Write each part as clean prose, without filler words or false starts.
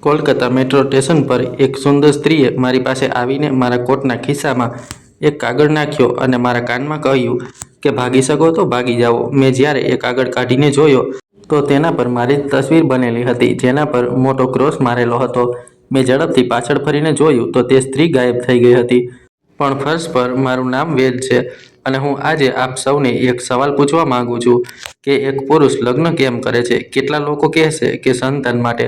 Kolkata metro station પર એક સુંદર સ્ત્રીએ મારી પાસે આવીને મારા કોટના ખિસ્સામાં એક કાગળ નાખ્યો અને મારા કાનમાં કહ્યું કે ભાગી શકો તો ભાગી જાઓ। મેં જ્યારે એ કાગળ કાઢીને જોયો તો તેના પર મારી જ તસવીર બનેલી હતી, જેના પર મોટો ક્રોસ મારેલો હતો। મેં ઝડપથી પાછળ ફરીને જોયું તો તે સ્ત્રી ગાયબ થઈ ગઈ હતી, પણ ફર્શ પર મારું નામ વેદ છે। અને હું આજે આપ સૌને એક સવાલ પૂછવા માંગુ છું કે એક પુરુષ લગ્ન કેમ કરે છે? કેટલા લોકો કહેશે કે સંતાન માટે,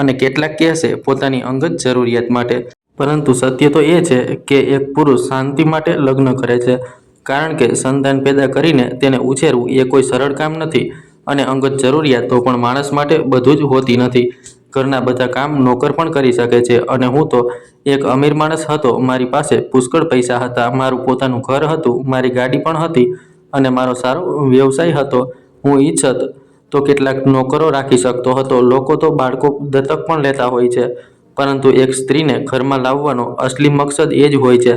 અને કેટલાક કહેશે પોતાની અંગત જરૂરિયાત માટે, પરંતુ સત્ય તો એ છે કે એક પુરુષ શાંતિ માટે લગ્ન કરે છે, કારણ કે સંતાન પેદા કરીને તેને ઉછેરવું એ કોઈ સરળ કામ નથી, અને અંગત જરૂરિયાતો પણ માણસ માટે બધું જ હોતી નથી। ઘરના બધા કામ નોકર પણ કરી શકે છે, અને હું તો એક અમીર માણસ હતો। મારી પાસે પુષ્કળ પૈસા હતા, મારું પોતાનું ઘર હતું, મારી ગાડી પણ હતી, અને મારો સારો વ્યવસાય હતો। હું ઈચ્છત તો કેટલાક નોકરો રાખી શકતો હતો। લોકો તો બાળકો દત્તક પણ લેતા હોય છે, પરંતુ એક સ્ત્રીને ઘરમાં લાવવાનો અસલી મકસદ એ જ હોય છે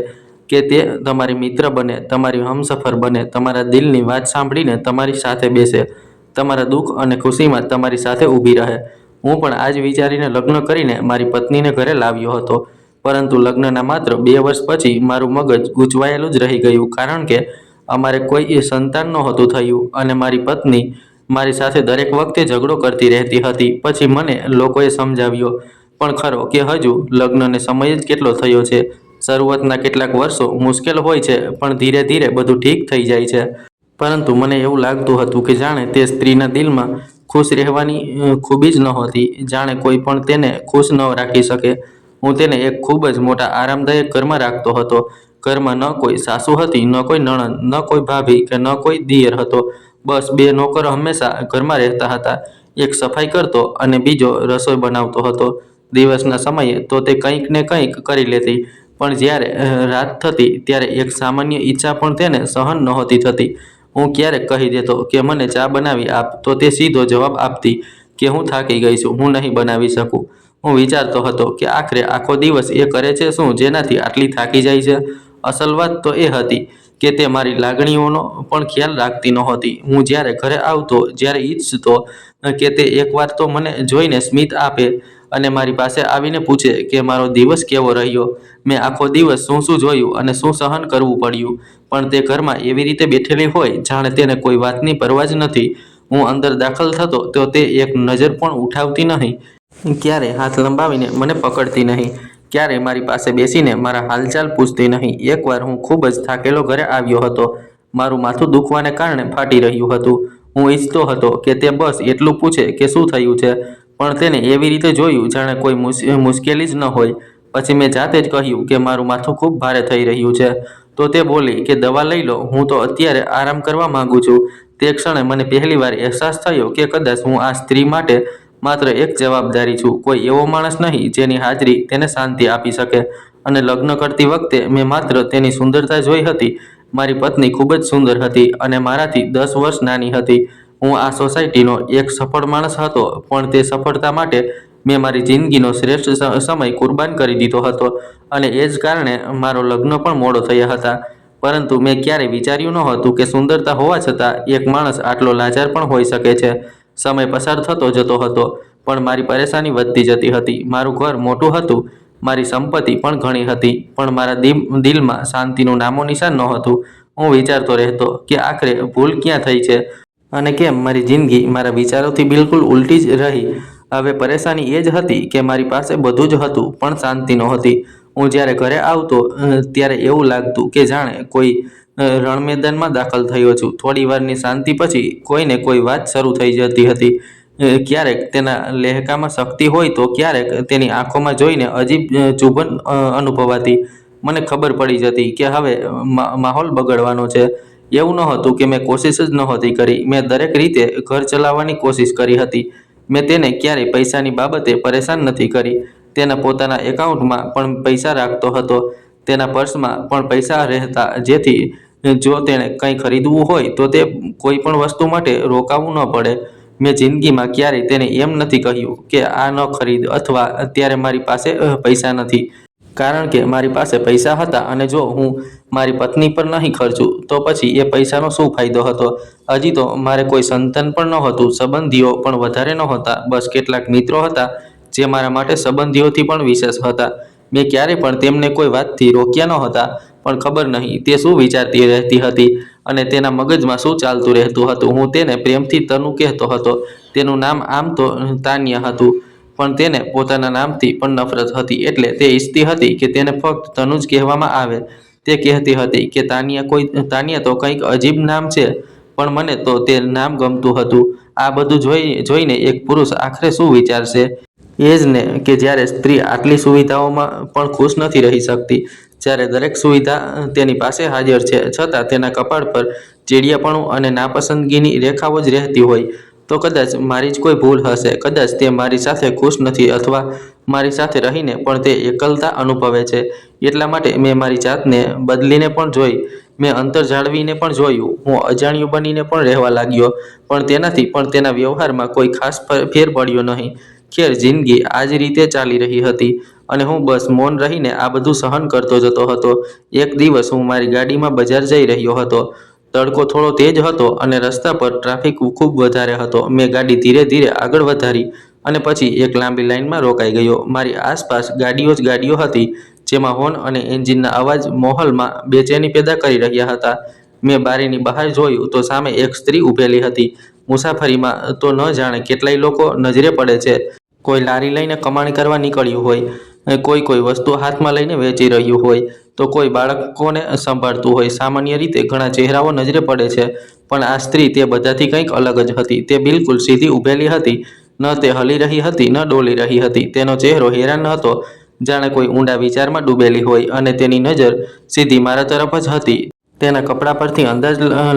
કે તે તમારી મિત્ર બને, તમારી હમસફર બને, તમારા દિલની વાત સાંભળીને તમારી સાથે બેસે, તમારા દુઃખ અને ખુશીમાં તમારી સાથે ઊભી રહે। હું પણ આ જ વિચારીને લગ્ન કરીને મારી પત્નીને ઘરે લાવ્યો હતો, પરંતુ લગ્નના માત્ર 2 વર્ષ પછી મારું મગજ ગૂંચવાયેલું જ રહી ગયું, કારણ કે અમારે કોઈ સંતાન નહોતું થયું, અને મારી પત્ની મારી સાથે દરેક વખતે ઝઘડો કરતી રહેતી હતી। પછી મને લોકોએ સમજાવ્યો પણ ખરો કે હજુ લગ્નને સમય જ કેટલો થયો છે। શરૂઆતના કેટલાક વર્ષો મુશ્કેલ હોય છે, પણ ધીરે ધીરે બધું ઠીક થઈ જાય છે। પરંતુ મને એવું લાગતું હતું કે જાણે તે સ્ત્રીના દિલમાં ખુશ રહેવાની ખૂબી જ નહોતી, જાણે કોઈ પણ તેને ખુશ ન રાખી શકે। હું તેને એક ખૂબ જ મોટા આરામદાયક ઘરમાં રાખતો હતો। ઘરમાં ન કોઈ સાસુ હતી, ન કોઈ નણંદ, ન કોઈ ભાભી કે ન કોઈ દિયર હતો। બસ 2 નોકર હંમેશા ઘરમાં રહેતા હતા, એક સફાઈ કરતો અને બીજો રસોઈ બનાવતો હતો। દિવસના સમયે તો તે કંઈક ને કંઈક કરી લેતી, પણ જ્યારે રાત થતી ત્યારે એક સામાન્ય ઈચ્છા પણ તેને સહન નહોતી થતી। હું ક્યારેક કહી દેતો કે મને ચા બનાવી આપ, તો તે સીધો જવાબ આપતી કે હું થાકી ગઈ છું, હું નહીં બનાવી શકું। હું વિચારતો હતો કે આખરે આખો દિવસ એ કરે છે શું જેનાથી આટલી થાકી જાય છે? અસલ વાત તો એ હતી કે તે મારી લાગણીઓનો પણ ખ્યાલ રાખતી નહોતી। હું જ્યારે ઘરે આવતો, જ્યારે ઈચ્છતો કે તે એકવાર તો મને જોઈને સ્મિત આપે અને મારી પાસે આવીને પૂછે કે મારો દિવસ કેવો રહ્યો, મેં આખો દિવસ શું શું જોયું અને શું સહન કરવું પડ્યું, પણ તે ઘરમાં એવી રીતે બેઠેલી હોય જાણે તેને કોઈ વાતની પરવા જ નથી। હું અંદર દાખલ થતો તો તે એક નજર પણ ઉઠાવતી નહીં, ક્યારેય હાથ લંબાવીને મને પકડતી નહીં, ક્યારેય મારી પાસે બેસીને મારા હાલચાલ પૂછતી નહીં। એકવાર હું ખૂબ જ થાકેલો ઘરે આવ્યો હતો, મારું માથું દુખવાને કારણે ફાટી રહ્યું હતું। હું ઈચ્છતો હતો કે તે બસ એટલું પૂછે કે શું થયું છે, પણ તેને એવી રીતે જોયું જાણે કોઈ મુશ્કેલી જ ન હોય। પછી મેં જાતે જ કહ્યું કે મારું માથું ખૂબ ભારે થઈ રહ્યું છે, તો તે બોલી કે દવા લઈ લો, હું તો અત્યારે આરામ કરવા માંગુ છું। તે ક્ષણે મને પહેલીવાર અહેસાસ થયો કે કદાચ હું આ સ્ત્રી માટે માત્ર એક જવાબદારી છું, કોઈ એવો માણસ નહીં જેની હાજરી તેને શાંતિ આપી શકે। અને લગ્ન કરતી વખતે મેં માત્ર તેની સુંદરતા જોઈ હતી। મારી પત્ની ખૂબ જ સુંદર હતી અને મારાથી 10 વર્ષ નાની હતી। હું આ સોસાયટીનો એક સફળ માણસ હતો, પણ તે સફળતા માટે મેં મારી જિંદગીનો શ્રેષ્ઠ સમય કુરબાન કરી દીધો હતો, અને એ જ કારણે મારો લગ્ન પણ મોડો થયા હતા। પરંતુ મેં ક્યારેય વિચાર્યું નહોતું કે સુંદરતા હોવા છતાં એક માણસ આટલો લાચાર પણ હોઈ શકે છે। સમય પસાર થતો જતો હતો, પણ મારી પરેશાની વધતી જતી હતી। મારું ઘર મોટું હતું, મારી સંપત્તિ પણ ઘણી હતી, પણ મારા દિલમાં શાંતિનું નામો નિશાન નહોતું। હું વિચારતો રહેતો કે આખરે ભૂલ ક્યાં થઈ છે, અને કેમ મારી જિંદગી મારા વિચારોથી બિલકુલ ઉલટી જ રહી। હવે પરેશાની એ જ હતી કે મારી પાસે બધું જ હતું, પણ શાંતિ નહોતી। હું જ્યારે ઘરે આવતો ત્યારે એવું લાગતું કે જાણે કોઈ રણમેદાનમાં દાખલ થયો છું। થોડી વારની શાંતિ પછી કોઈને કોઈ વાત શરૂ થઈ જતી હતી। ક્યારેક તેના લહેકામાં શક્તિ હોય તો ક્યારેક તેની આંખોમાં જોઈને અજીબ ચુંબન અનુભવાતી। મને ખબર પડી જતી કે હવે માહોલ બગડવાનો છે। એવું નહોતું કે મેં કોશિશ જ નહોતી કરી, મેં દરેક રીતે ઘર ચલાવવાની કોશિશ કરી હતી। મેં તેને ક્યારેય પૈસાની બાબતે પરેશાન નથી કરી। તેના પોતાના એકાઉન્ટમાં પણ પૈસા રાખતો હતો, તેના પર્સમાં પણ પૈસા રહેતા, જેથી જો તેણે કંઈ ખરીદવું હોય તો તે કોઈ પણ વસ્તુ માટે રોકાવું ન પડે। મેં જિંદગીમાં ક્યારેય તેને એમ નથી કહ્યું કે આ ન ખરીદ, અથવા અત્યારે મારી પાસે પૈસા નથી, કારણ કે મારી પાસે પૈસા હતા, અને જો હું મારી પત્ની પર નહીં ખર્ચું તો પછી એ પૈસાનો શું ફાયદો હતો? હજી તો મારે કોઈ સંતાન પણ નહોતું, સંબંધીઓ પણ વધારે નહોતા, બસ કેટલાક મિત્રો હતા જે મારા માટે સંબંધીઓથી પણ વિશેષ હતા. મેં ક્યારેય પણ તેમને કોઈ વાતથી રોક્યા નહોતા, પણ ખબર નહીં તે શું વિચારતી રહેતી હતી અને તેના મગજમાં શું ચાલતું રહેતું હતું. હું તેને પ્રેમથી તનુ કહેતો હતો. તેનું નામ આમ તો તાન્યા હતું, પણ તેને પોતાના નામથી પણ નફરત હતી. એટલે તે ઈચ્છતી હતી કે તેને ફક્ત તનુ જ કહેવામાં આવે. તે કહેતી હતી કે તાન્યા તો કંઈક અજીબ નામ છે, પણ મને તો તે નામ ગમતું હતું. આ બધું જોઈને એક પુરુષ આખરે શું વિચારશે? એ જ ને કે જ્યારે સ્ત્રી આટલી સુવિધાઓમાં પણ ખુશ નથી રહી શકતી, જ્યારે દરેક સુવિધા તેની પાસે હાજર છે, છતાં તેના કપાળ પર ચીડિયાપણું અને નાપસંદગીની રેખાઓ જ રહેતી હોય, તો કદાચ મારી જ કોઈ ભૂલ હશે. કદાચ તે મારી સાથે ખુશ નથી, અથવા મારી સાથે રહીને પણ તે એકલતા અનુભવે છે. એટલા માટે મેં મારી જાતને બદલીને પણ જોઈ. મેં અંતર જાળવીને પણ જોયું. હું અજાણ્યો બનીને પણ રહેવા લાગ્યો, પણ તેનાથી પણ તેના વ્યવહારમાં કોઈ ખાસ ફેર પડ્યો નહીં. ખેર, જિંદગી આ જ રીતે ચાલી રહી હતી અને હું બસ મૌન રહીને આ બધું સહન કરતો જતો હતો. એક દિવસ હું મારી ગાડીમાં બજાર જઈ રહ્યો હતો. તડકો થોડો તેજ હતો અને રસ્તા પર ટ્રાફિક ખૂબ વધારે હતો. મેં ગાડી ધીરે ધીરે આગળ વધારી અને પછી એક લાંબી લાઇનમાં રોકાઈ ગયો. મારી આસપાસ ગાડીઓ જ ગાડીઓ હતી, જેમાં હોર્ન અને એન્જિનના અવાજ માહોલમાં બેચેની પેદા કરી રહ્યા હતા. મેં બારીની બહાર જોયું તો સામે એક સ્ત્રી ઊભેલી હતી. મુસાફરીમાં તો ન જાણે કેટલાય લોકો નજરે પડે છે. કોઈ લારી લઈને કમાણી કરવા નીકળ્યું હોય, કોઈ વસ્તુ હાથમાં લઈને વેચી રહ્યું હોય, તો કોઈ બાળકોને સંભાળતું હોય. સામાન્ય રીતે ઘણા ચહેરાઓ નજરે પડે છે, પણ આ સ્ત્રી તે બધાથી કંઈક અલગ જ હતી. તે બિલકુલ સીધી ઊભેલી હતી. ન તે હલી રહી હતી, ન ડોલી રહી હતી. તેનો ચહેરો હેરાન હતો, જાણે કોઈ ઊંડા વિચારમાં ડૂબેલી હોય, અને તેની નજર સીધી મારા તરફ જ હતી. તેના કપડા પરથી અંદાજ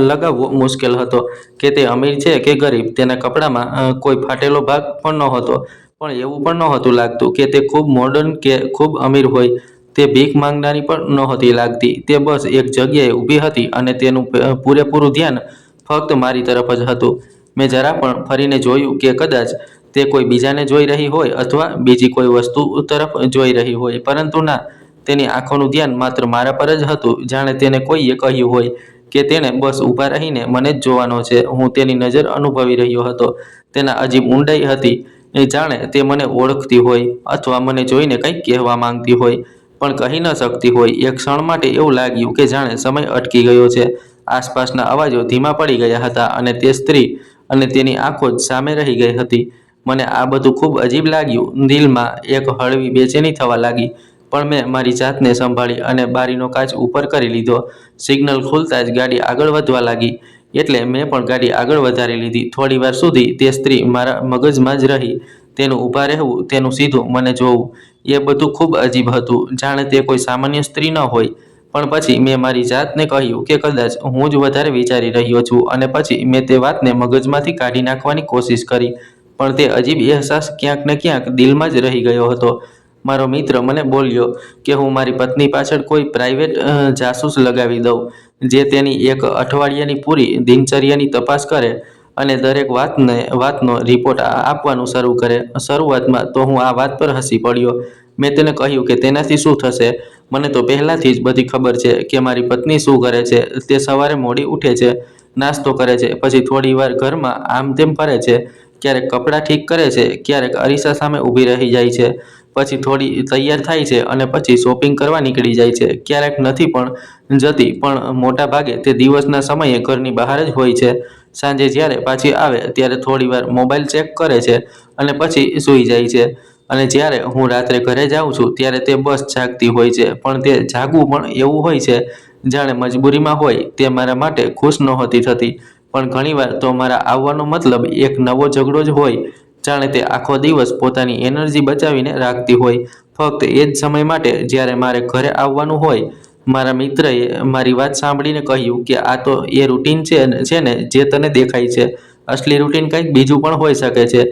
લગાવવો મુશ્કેલ હતો કે તે અમીર છે કે ગરીબ. તેના કપડામાં કોઈ ફાટેલો ભાગ પણ નહોતો, પણ એવું પણ નહોતું લાગતું કે તે ખૂબ મોડર્ન કે ખૂબ અમીર હોય. તે ભીખ માંગનારી પણ નહોતી લાગતી. તે બસ એક જગ્યાએ ઊભી હતી અને તેનું પૂરેપૂરું ધ્યાન ફક્ત મારી તરફ જ હતું. મેં જરા પણ ફરીને જોયું કે કદાચ તે કોઈ બીજાને જોઈ રહી હોય અથવા બીજી કોઈ વસ્તુ તરફ જોઈ રહી હોય, પરંતુ ના, તેની આંખોનું ધ્યાન માત્ર મારા પર જ હતું. જાણે તેને કોઈએ કહ્યું હોય કે તેણે બસ ઊભા રહીને મને જ જોવાનો છે. હું તેની નજર અનુભવી રહ્યો હતો. તેના અજીબ ઊંડાઈ હતી, જાણે તે મને ઓળખતી હોય અથવા મને જોઈને કંઈક કહેવા માંગતી હોય, પણ કહી ન શકતી હોય. એક ક્ષણ માટે એવું લાગ્યું કે જાણે સમય અટકી ગયો છે. આસપાસના અવાજો ધીમા પડી ગયા હતા અને તે સ્ત્રી અને તેની આંખો જ સામે રહી ગઈ હતી. મને આ બધું ખૂબ અજીબ લાગ્યું. દિલમાં એક હળવી બેચેની થવા લાગી, પણ મેં મારી જાતને સંભાળી અને બારીનો કાચ ઉપર કરી લીધો. સિગ્નલ ખુલતા જ ગાડી આગળ વધવા લાગી, એટલે મેં પણ ગાડી આગળ વધારી લીધી. થોડીવાર સુધી તે સ્ત્રી મારા મગજમાં જ રહી. તેનું ઊભા રહેવું, તેનું સીધું મને જોવું, એ બધું ખૂબ અજીબ હતું, જાણે તે કોઈ સામાન્ય સ્ત્રી ન હોય. પણ પછી મેં મારી જાતને કહ્યું કે કદાચ હું જ વધારે વિચારી રહ્યો છું, અને પછી મેં તે વાતને મગજમાંથી કાઢી નાખવાની કોશિશ કરી, પણ તે અજીબ અહેસાસ ક્યાંક ને ક્યાંક દિલમાં જ રહી ગયો હતો. મારો મિત્ર મને બોલ્યો કે હું મારી પત્ની પાછળ કોઈ પ્રાઇવેટ જાસૂસ લગાવી દઉં, જે તેની એક અઠવાડિયાની પૂરી દિનચર્યાની તપાસ કરે અને દરેક વાતનો રિપોર્ટ આપવાનું શરૂ કરે. શરૂઆતમાં તો હું આ વાત પર હસી પડ્યો. મેં તેને કહ્યું કે તેનાથી શું થશે? મને તો પહેલાથી જ બધી ખબર છે કે મારી પત્ની શું કરે છે. તે સવારે મોડી ઉઠે છે, નાસ્તો કરે છે, પછી થોડીવાર ઘરમાં આમ તેમ ફરે છે, ક્યારેક કપડાં ઠીક કરે છે, ક્યારેક અરીસા સામે ઊભી રહી જાય છે, પછી થોડી તૈયાર થાય છે અને પછી શોપિંગ કરવા નીકળી જાય છે. ક્યારેક નથી પણ જતી, પણ મોટા ભાગે તે દિવસના સમયે ઘરની બહાર જ હોય છે. સાંજે જ્યારે પાછી આવે ત્યારે થોડીવાર મોબાઈલ ચેક કરે છે અને પછી સૂઈ જાય છે. અને જ્યારે હું રાત્રે ઘરે જાઉં છું ત્યારે તે બસ જાગતી હોય છે, પણ તે જાગવું પણ એવું હોય છે જાણે મજબૂરીમાં હોય. તે મારા માટે ખુશ નહોતી થતી, પણ ઘણીવાર તો મારા આવવાનો મતલબ એક નવો ઝઘડો જ હોય. જાણે તે આખો દિવસ પોતાની એનર્જી બચાવીને રાખતી હોય, ફક્ત એ જ સમય માટે જ્યારે મારે ઘરે આવવાનું હોય. મારા મિત્રએ મારી વાત સાંભળીને કહ્યું કે આ તો એ રૂટીન છે ને જે તને દેખાય છે. અસલી રૂટીન કંઈક બીજું પણ હોઈ શકે છે,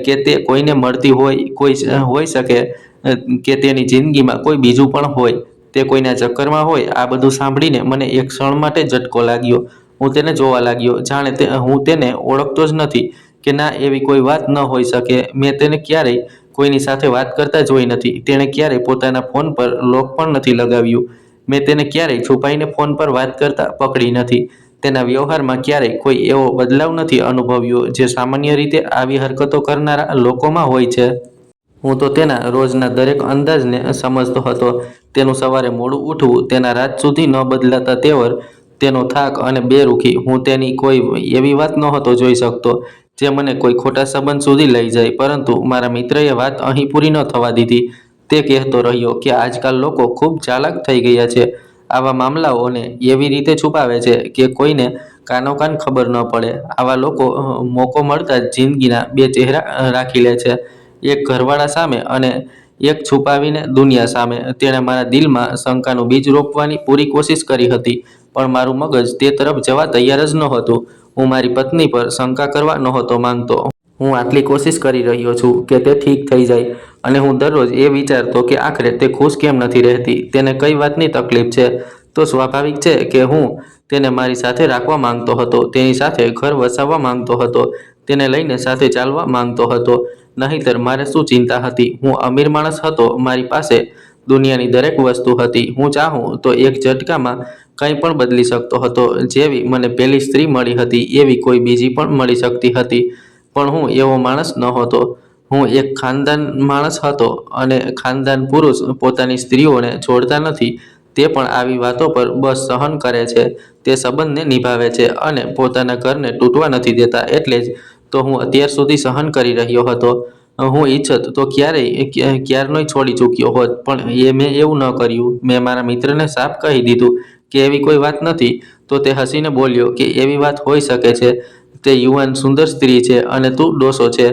કે તે કોઈને મળતી હોય, કોઈ હોઈ શકે કે તેની જિંદગીમાં કોઈ બીજું પણ હોય, તે કોઈના ચક્કરમાં હોય. આ બધું સાંભળીને મને એક ક્ષણ માટે ઝટકો લાગ્યો. હું તેને જોવા લાગ્યો, જાણે હું તેને ઓળખતો જ નથી કે ના, એવી કોઈ વાત ન હોઈ શકે. મેં તેને ક્યારેય કોઈની સાથે વાત કરતા જોઈ નથી. તેણે ક્યારેય પોતાના ફોન પર લોક પણ નથી લગાવ્યું. મેં તેને ક્યારેય છુપાઈને ફોન પર વાત કરતા પકડી નથી. તેના વ્યવહારમાં ક્યારેય કોઈ એવો બદલાવ નથી અનુભવ્યો જે સામાન્ય રીતે આવી હરકતો કરનારા લોકોમાં હોય છે. હું તો તેના રોજના દરેક અંદાજને સમજતો હતો. તેનું સવારે મોડું ઉઠવું, તેના રાત સુધી ન બદલાતા તેવર, તેનો થાક અને બેરુખી. હું તેની કોઈ એવી વાત નહોતો જોઈ શકતો જે મને કોઈ ખોટા સંબંધ સુધી લઈ જાય. પરંતુ મારા મિત્રએ વાત અહીં પૂરી ન થવા દીધી. તે કહેતો રહ્યો કે આજકાલ લોકો ખૂબ ચાલાક થઈ ગયા છે. આવા મામલાઓને એવી રીતે છુપાવે છે કે કોઈને કાનોકાન ખબર ન પડે. આવા લોકો મોકો મળતા જ જિંદગીના બે ચહેરા રાખી લે છે, એક ઘરવાળા સામે અને એક છુપાવીને દુનિયા સામે. તેણે મારા દિલમાં શંકાનું બીજ રોપવાની પૂરી કોશિશ કરી હતી, પણ મારું મગજ તે તરફ જવા તૈયાર જ નહોતું. હું મારી પત્ની પર શંકા કરવા નહોતો માંગતો. હું આટલી કોશિશ કરી રહ્યો છું કે તે ઠીક થઈ જાય, અને હું દરરોજ એ વિચારતો કે આખરે તે ખુશ કેમ નથી રહેતી. તેને કઈ વાતની તકલીફ છે? તો સ્વાભાવિક છે કે હું તેને મારી સાથે રાખવા માંગતો હતો, તેની સાથે ઘર વસાવવા માંગતો હતો, તેને લઈને સાથે ચાલવા માંગતો હતો. નહીંતર મારે શું ચિંતા હતી? હું અમીર માણસ હતો, મારી પાસે દુનિયાની દરેક વસ્તુ હતી. હું ચાહું તો એક ઝટકામાં કંઈ પણ બદલી શકતો હતો. જેવી મને પહેલી સ્ત્રી મળી હતી એવી કોઈ બીજી પણ મળી શકતી હતી, પણ હું એવો માણસ નહોતો. હું એક ખાનદાન માણસ હતો, અને ખાનદાન પુરુષ પોતાની સ્ત્રીઓને છોડતા નથી. તે પણ આવી વાતો પર બસ સહન કરે છે. તે સંબંધને નિભાવે છે અને પોતાના ઘરને તૂટવા નથી દેતા. એટલે જ તો હું અત્યાર સુધી સહન કરી રહ્યો હતો. હું ઈચ્છત તો ક્યારનોય છોડી ચૂક્યો હોત, પણ મેં એવું ન કર્યું. મેં મારા મિત્રને સાફ કહી દીધું કે એવી કોઈ વાત નથી. તો તે હસીને બોલ્યો કે એવી વાત હોઈ શકે છે. તે યુવાન સુંદર સ્ત્રી છે અને તું ડોસો છે.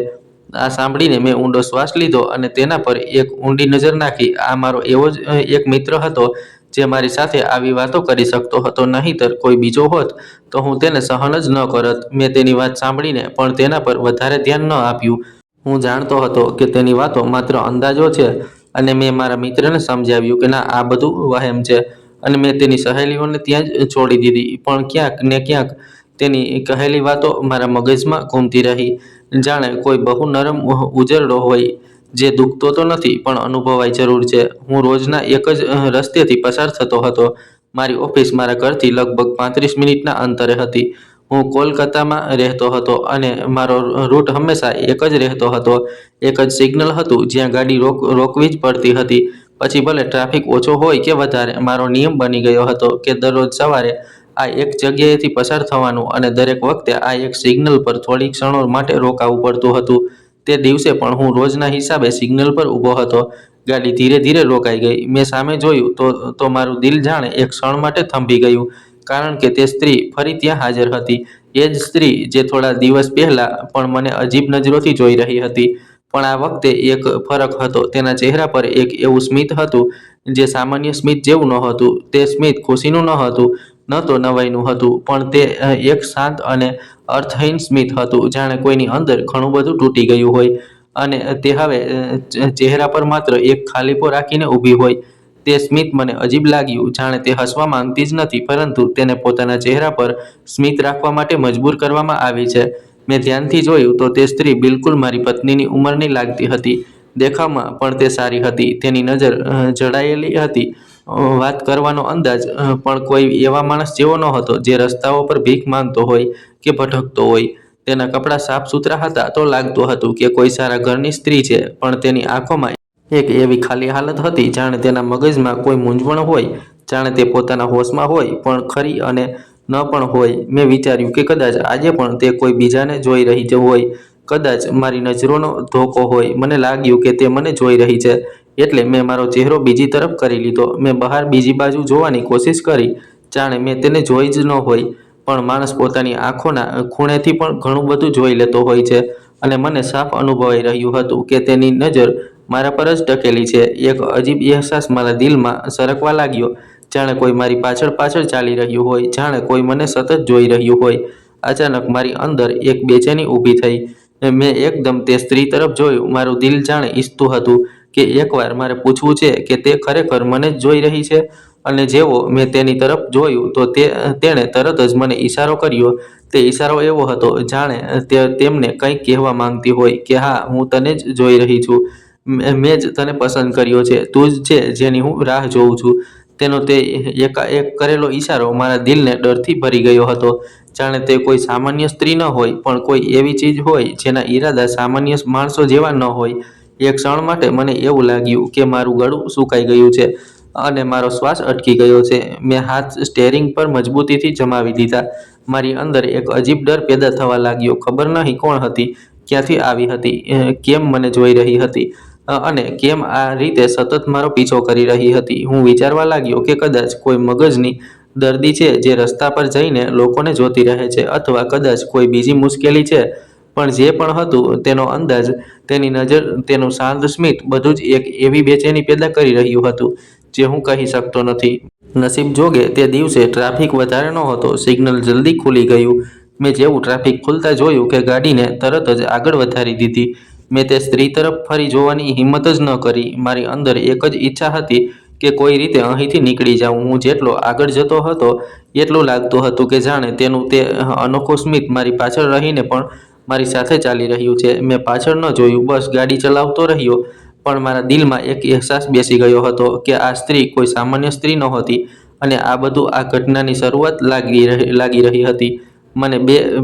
આ સાંભળીને મેં ઊંડો શ્વાસ લીધો અને તેના પર એક ઊંડી નજર નાખી. આ મારો એવો જ એક મિત્ર હતો જે મારી સાથે આવી વાતો કરી શકતો હતો. નહીંતર કોઈ બીજો હોત તો હું તેને સહન જ ન કરત. મેં તેની વાત સાંભળીને પણ તેના પર વધારે ધ્યાન ન આપ્યું. હું જાણતો હતો કે તેની વાતો માત્ર અંદાજો છે, અને મેં મારા મિત્રને સમજાવ્યું કે ના, આ બધું વહેમ છે. અને મેં તેની સહેલીઓને ત્યાં જ છોડી દીધી. પણ ક્યાંક ને ક્યાંક તેની કહેલી વાતો મારા મગજમાં ઘૂમતી રહી, જાણે કોઈ બહુ નરમ ઉજરડો હોય જે દુખતો તો નથી પણ અનુભવાય જરૂર છે. હું રોજના એક જ રસ્તેથી પસાર થતો હતો. મારી ઓફિસ મારા ઘરથી લગભગ 35 મિનિટના અંતરે હતી. હું કોલકાતામાં રહેતો હતો અને મારો રૂટ હંમેશા એક જ રહેતો હતો. એક જ સિગ્નલ હતું જ્યાં ગાડી રોકવી જ પડતી હતી. પછી ભલે ટ્રાફિક ઓછો હોય કે વધારે, મારો નિયમ બની ગયો હતો કે દરરોજ સવારે આ એક જગ્યાએથી પસાર થવાનું, અને દરેક વખતે આ એક સિગ્નલ પર થોડી ક્ષણો માટે રોકાવું પડતું હતું. તે દિવસે પણ હું રોજના હિસાબે સિગ્નલ પર ઊભો હતો. ગાડી ધીરે ધીરે રોકાઈ ગઈ. મેં સામે જોયું તો મારું દિલ જાણે એક ક્ષણ માટે થંભી ગયું, કારણ કે તે સ્ત્રી ફરી ત્યાં હાજર હતી. એ જ સ્ત્રી જે થોડા દિવસ પહેલા પણ મને અજીબ નજરોથી જોઈ રહી હતી. પણ આ વખતે એક ફરક હતો. તેના ચહેરા પર એક એવું સ્મિત હતું જે સામાન્ય સ્મિત જેવું નહોતું. તે સ્મિત ખુશીનું ન હતું, ન તો નવાઈનું હતું, પણ તે એક શાંત અને અર્થહીન સ્મિત હતું, જાણે કોઈની અંદર ઘણું બધું તૂટી ગયું હોય અને તે હવે ચહેરા પર માત્ર એક ખાલીપો રાખીને ઊભી હોય. તે સ્મિત મને અજીબ લાગ્યું, જાણે તે હસવા માંગતી જ નથી, પરંતુ તેને પોતાના ચહેરા પર સ્મિત રાખવા માટે મજબૂર કરવામાં આવી છે. મેં ધ્યાનથી જોયું તો તે સ્ત્રી બિલકુલ મારી પત્નીની ઉંમરની લાગતી હતી. દેખાવમાં પણ તે સારી હતી. તેની નજર જડાયેલી હતી. વાત કરવાનો અંદાજ પણ કોઈ એવા માણસ જેવો નહોતો જે રસ્તાઓ પર ભીખ માંગતો હોય કે ભટકતો હોય. તેના કપડાં સાફ સુથરા હતા તો લાગતું હતું કે કોઈ સારા ઘરની સ્ત્રી છે, પણ તેની આંખોમાં એક એવી ખાલી હાલત હતી, જાણે તેના મગજમાં કોઈ મૂંઝવણ હોય, જાણે તે પોતાના હોશમાં હોય પણ ખરી અને ન પણ હોય. મેં વિચાર્યું કે કદાચ આજે પણ તે કોઈ બીજાને જોઈ રહી હોય. કદાચ મારી નજરોનો ધોકો હોય. મને લાગ્યું કે તે મને જોઈ રહી છે, એટલે મેં મારો ચહેરો બીજી તરફ કરી લીધો. મેં બહાર બીજી બાજુ જોવાની કોશિશ કરી, જાણે મેં તેને જોઈ જ ન હોય. પણ માણસ પોતાની આંખોના ખૂણેથી પણ ઘણું બધું જોઈ લેતો હોય છે, અને મને સાફ અનુભવાઈ રહ્યું હતું કે તેની નજર મારા પર જ ટકેલી છે. એક અજીબ અહેસાસ મારા દિલમાં સરકવા લાગ્યો, જાણે કોઈ મારી પાછળ પાછળ ચાલી રહ્યું હોય, જાણે કોઈ મને સતત જોઈ રહ્યું હોય. અચાનક મારી અંદર એક બેચેની ઊભી થઈ. મેં એકદમ તે સ્ત્રી તરફ જોયું. મારું દિલ જાણે ઈચ્છતું હતું કે એકવાર મારે પૂછવું છે કે તે ખરેખર મને જ જોઈ રહી છે. અને જેવો મેં તેની તરફ જોયું તો તેણે તરત જ મને ઈશારો કર્યો. તે ઈશારો એવો હતો જાણે તે તેમને કંઈક કહેવા માંગતી હોય કે હા, હું તને જ જોઈ રહી છું. મેં જ તને પસંદ કર્યો છે. તું જ છે જેની હું રાહ જોઉં છું. તેનો તે એકાએક કરેલો ઈશારો મારા દિલને ડરથી ભરી ગયો હતો. જાણે તે કોઈ સામાન્ય સ્ત્રી ન હોય, પણ કોઈ એવી ચીજ હોય જેના ઈરાદા સામાન્ય માણસો જેવા ન હોય. એક ક્ષણ માટે મને એવું લાગ્યું કે મારું ગળું સુકાઈ ગયું છે અને મારો શ્વાસ અટકી ગયો છે. મેં હાથ સ્ટેરિંગ પર મજબૂતીથી જમાવી દીધા. મારી અંદર એક અજીબ ડર પેદા થવા લાગ્યો. ખબર નહીં કોણ હતી, ક્યાંથી આવી હતી, કેમ મને જોઈ રહી હતી અને કેમ આ રીતે સતત મારો પીછો કરી રહી હતી. હું વિચારવા લાગ્યો કે કદાચ કોઈ મગજની દર્દી છે જે રસ્તા પર જઈને લોકોને જોતી રહે છે, અથવા કદાચ કોઈ બીજી મુશ્કેલી છે. પણ જે પણ હતું, તેનો અંદાજ, તેની નજર, તેનું શાંત સ્મિત, બધું જ એક એવી બેચેની પેદા કરી રહ્યું હતું જે હું કહી શકતો નથી. નસીબ જોગે તે દિવસે ટ્રાફિક વધારે નહોતો. સિગ્નલ જલ્દી ખુલી ગયું. મેં જેવું ટ્રાફિક ખુલતા જોયું કે ગાડીને તરત જ આગળ વધારી દીધી. મેં તે સ્ત્રી તરફ ફરી જોવાની હિંમત જ ન કરી. મારી અંદર એક જ ઈચ્છા હતી કે કોઈ રીતે અહીંથી નીકળી જાઉં. હું જેટલો આગળ જતો હતો એટલું લાગતું હતું કે જાણે તેનું તે અનોખું સ્મિત મારી પાછળ રહીને પણ મારી સાથે ચાલી રહ્યું છે. મેં પાછળ ન જોયું, બસ ગાડી ચલાવતો રહ્યો. પણ મારા દિલમાં એક અહેસાસ બેસી ગયો હતો કે આ સ્ત્રી કોઈ સામાન્ય સ્ત્રી નહોતી અને આ બધું આ ઘટનાની શરૂઆત લાગી રહી હતી. મને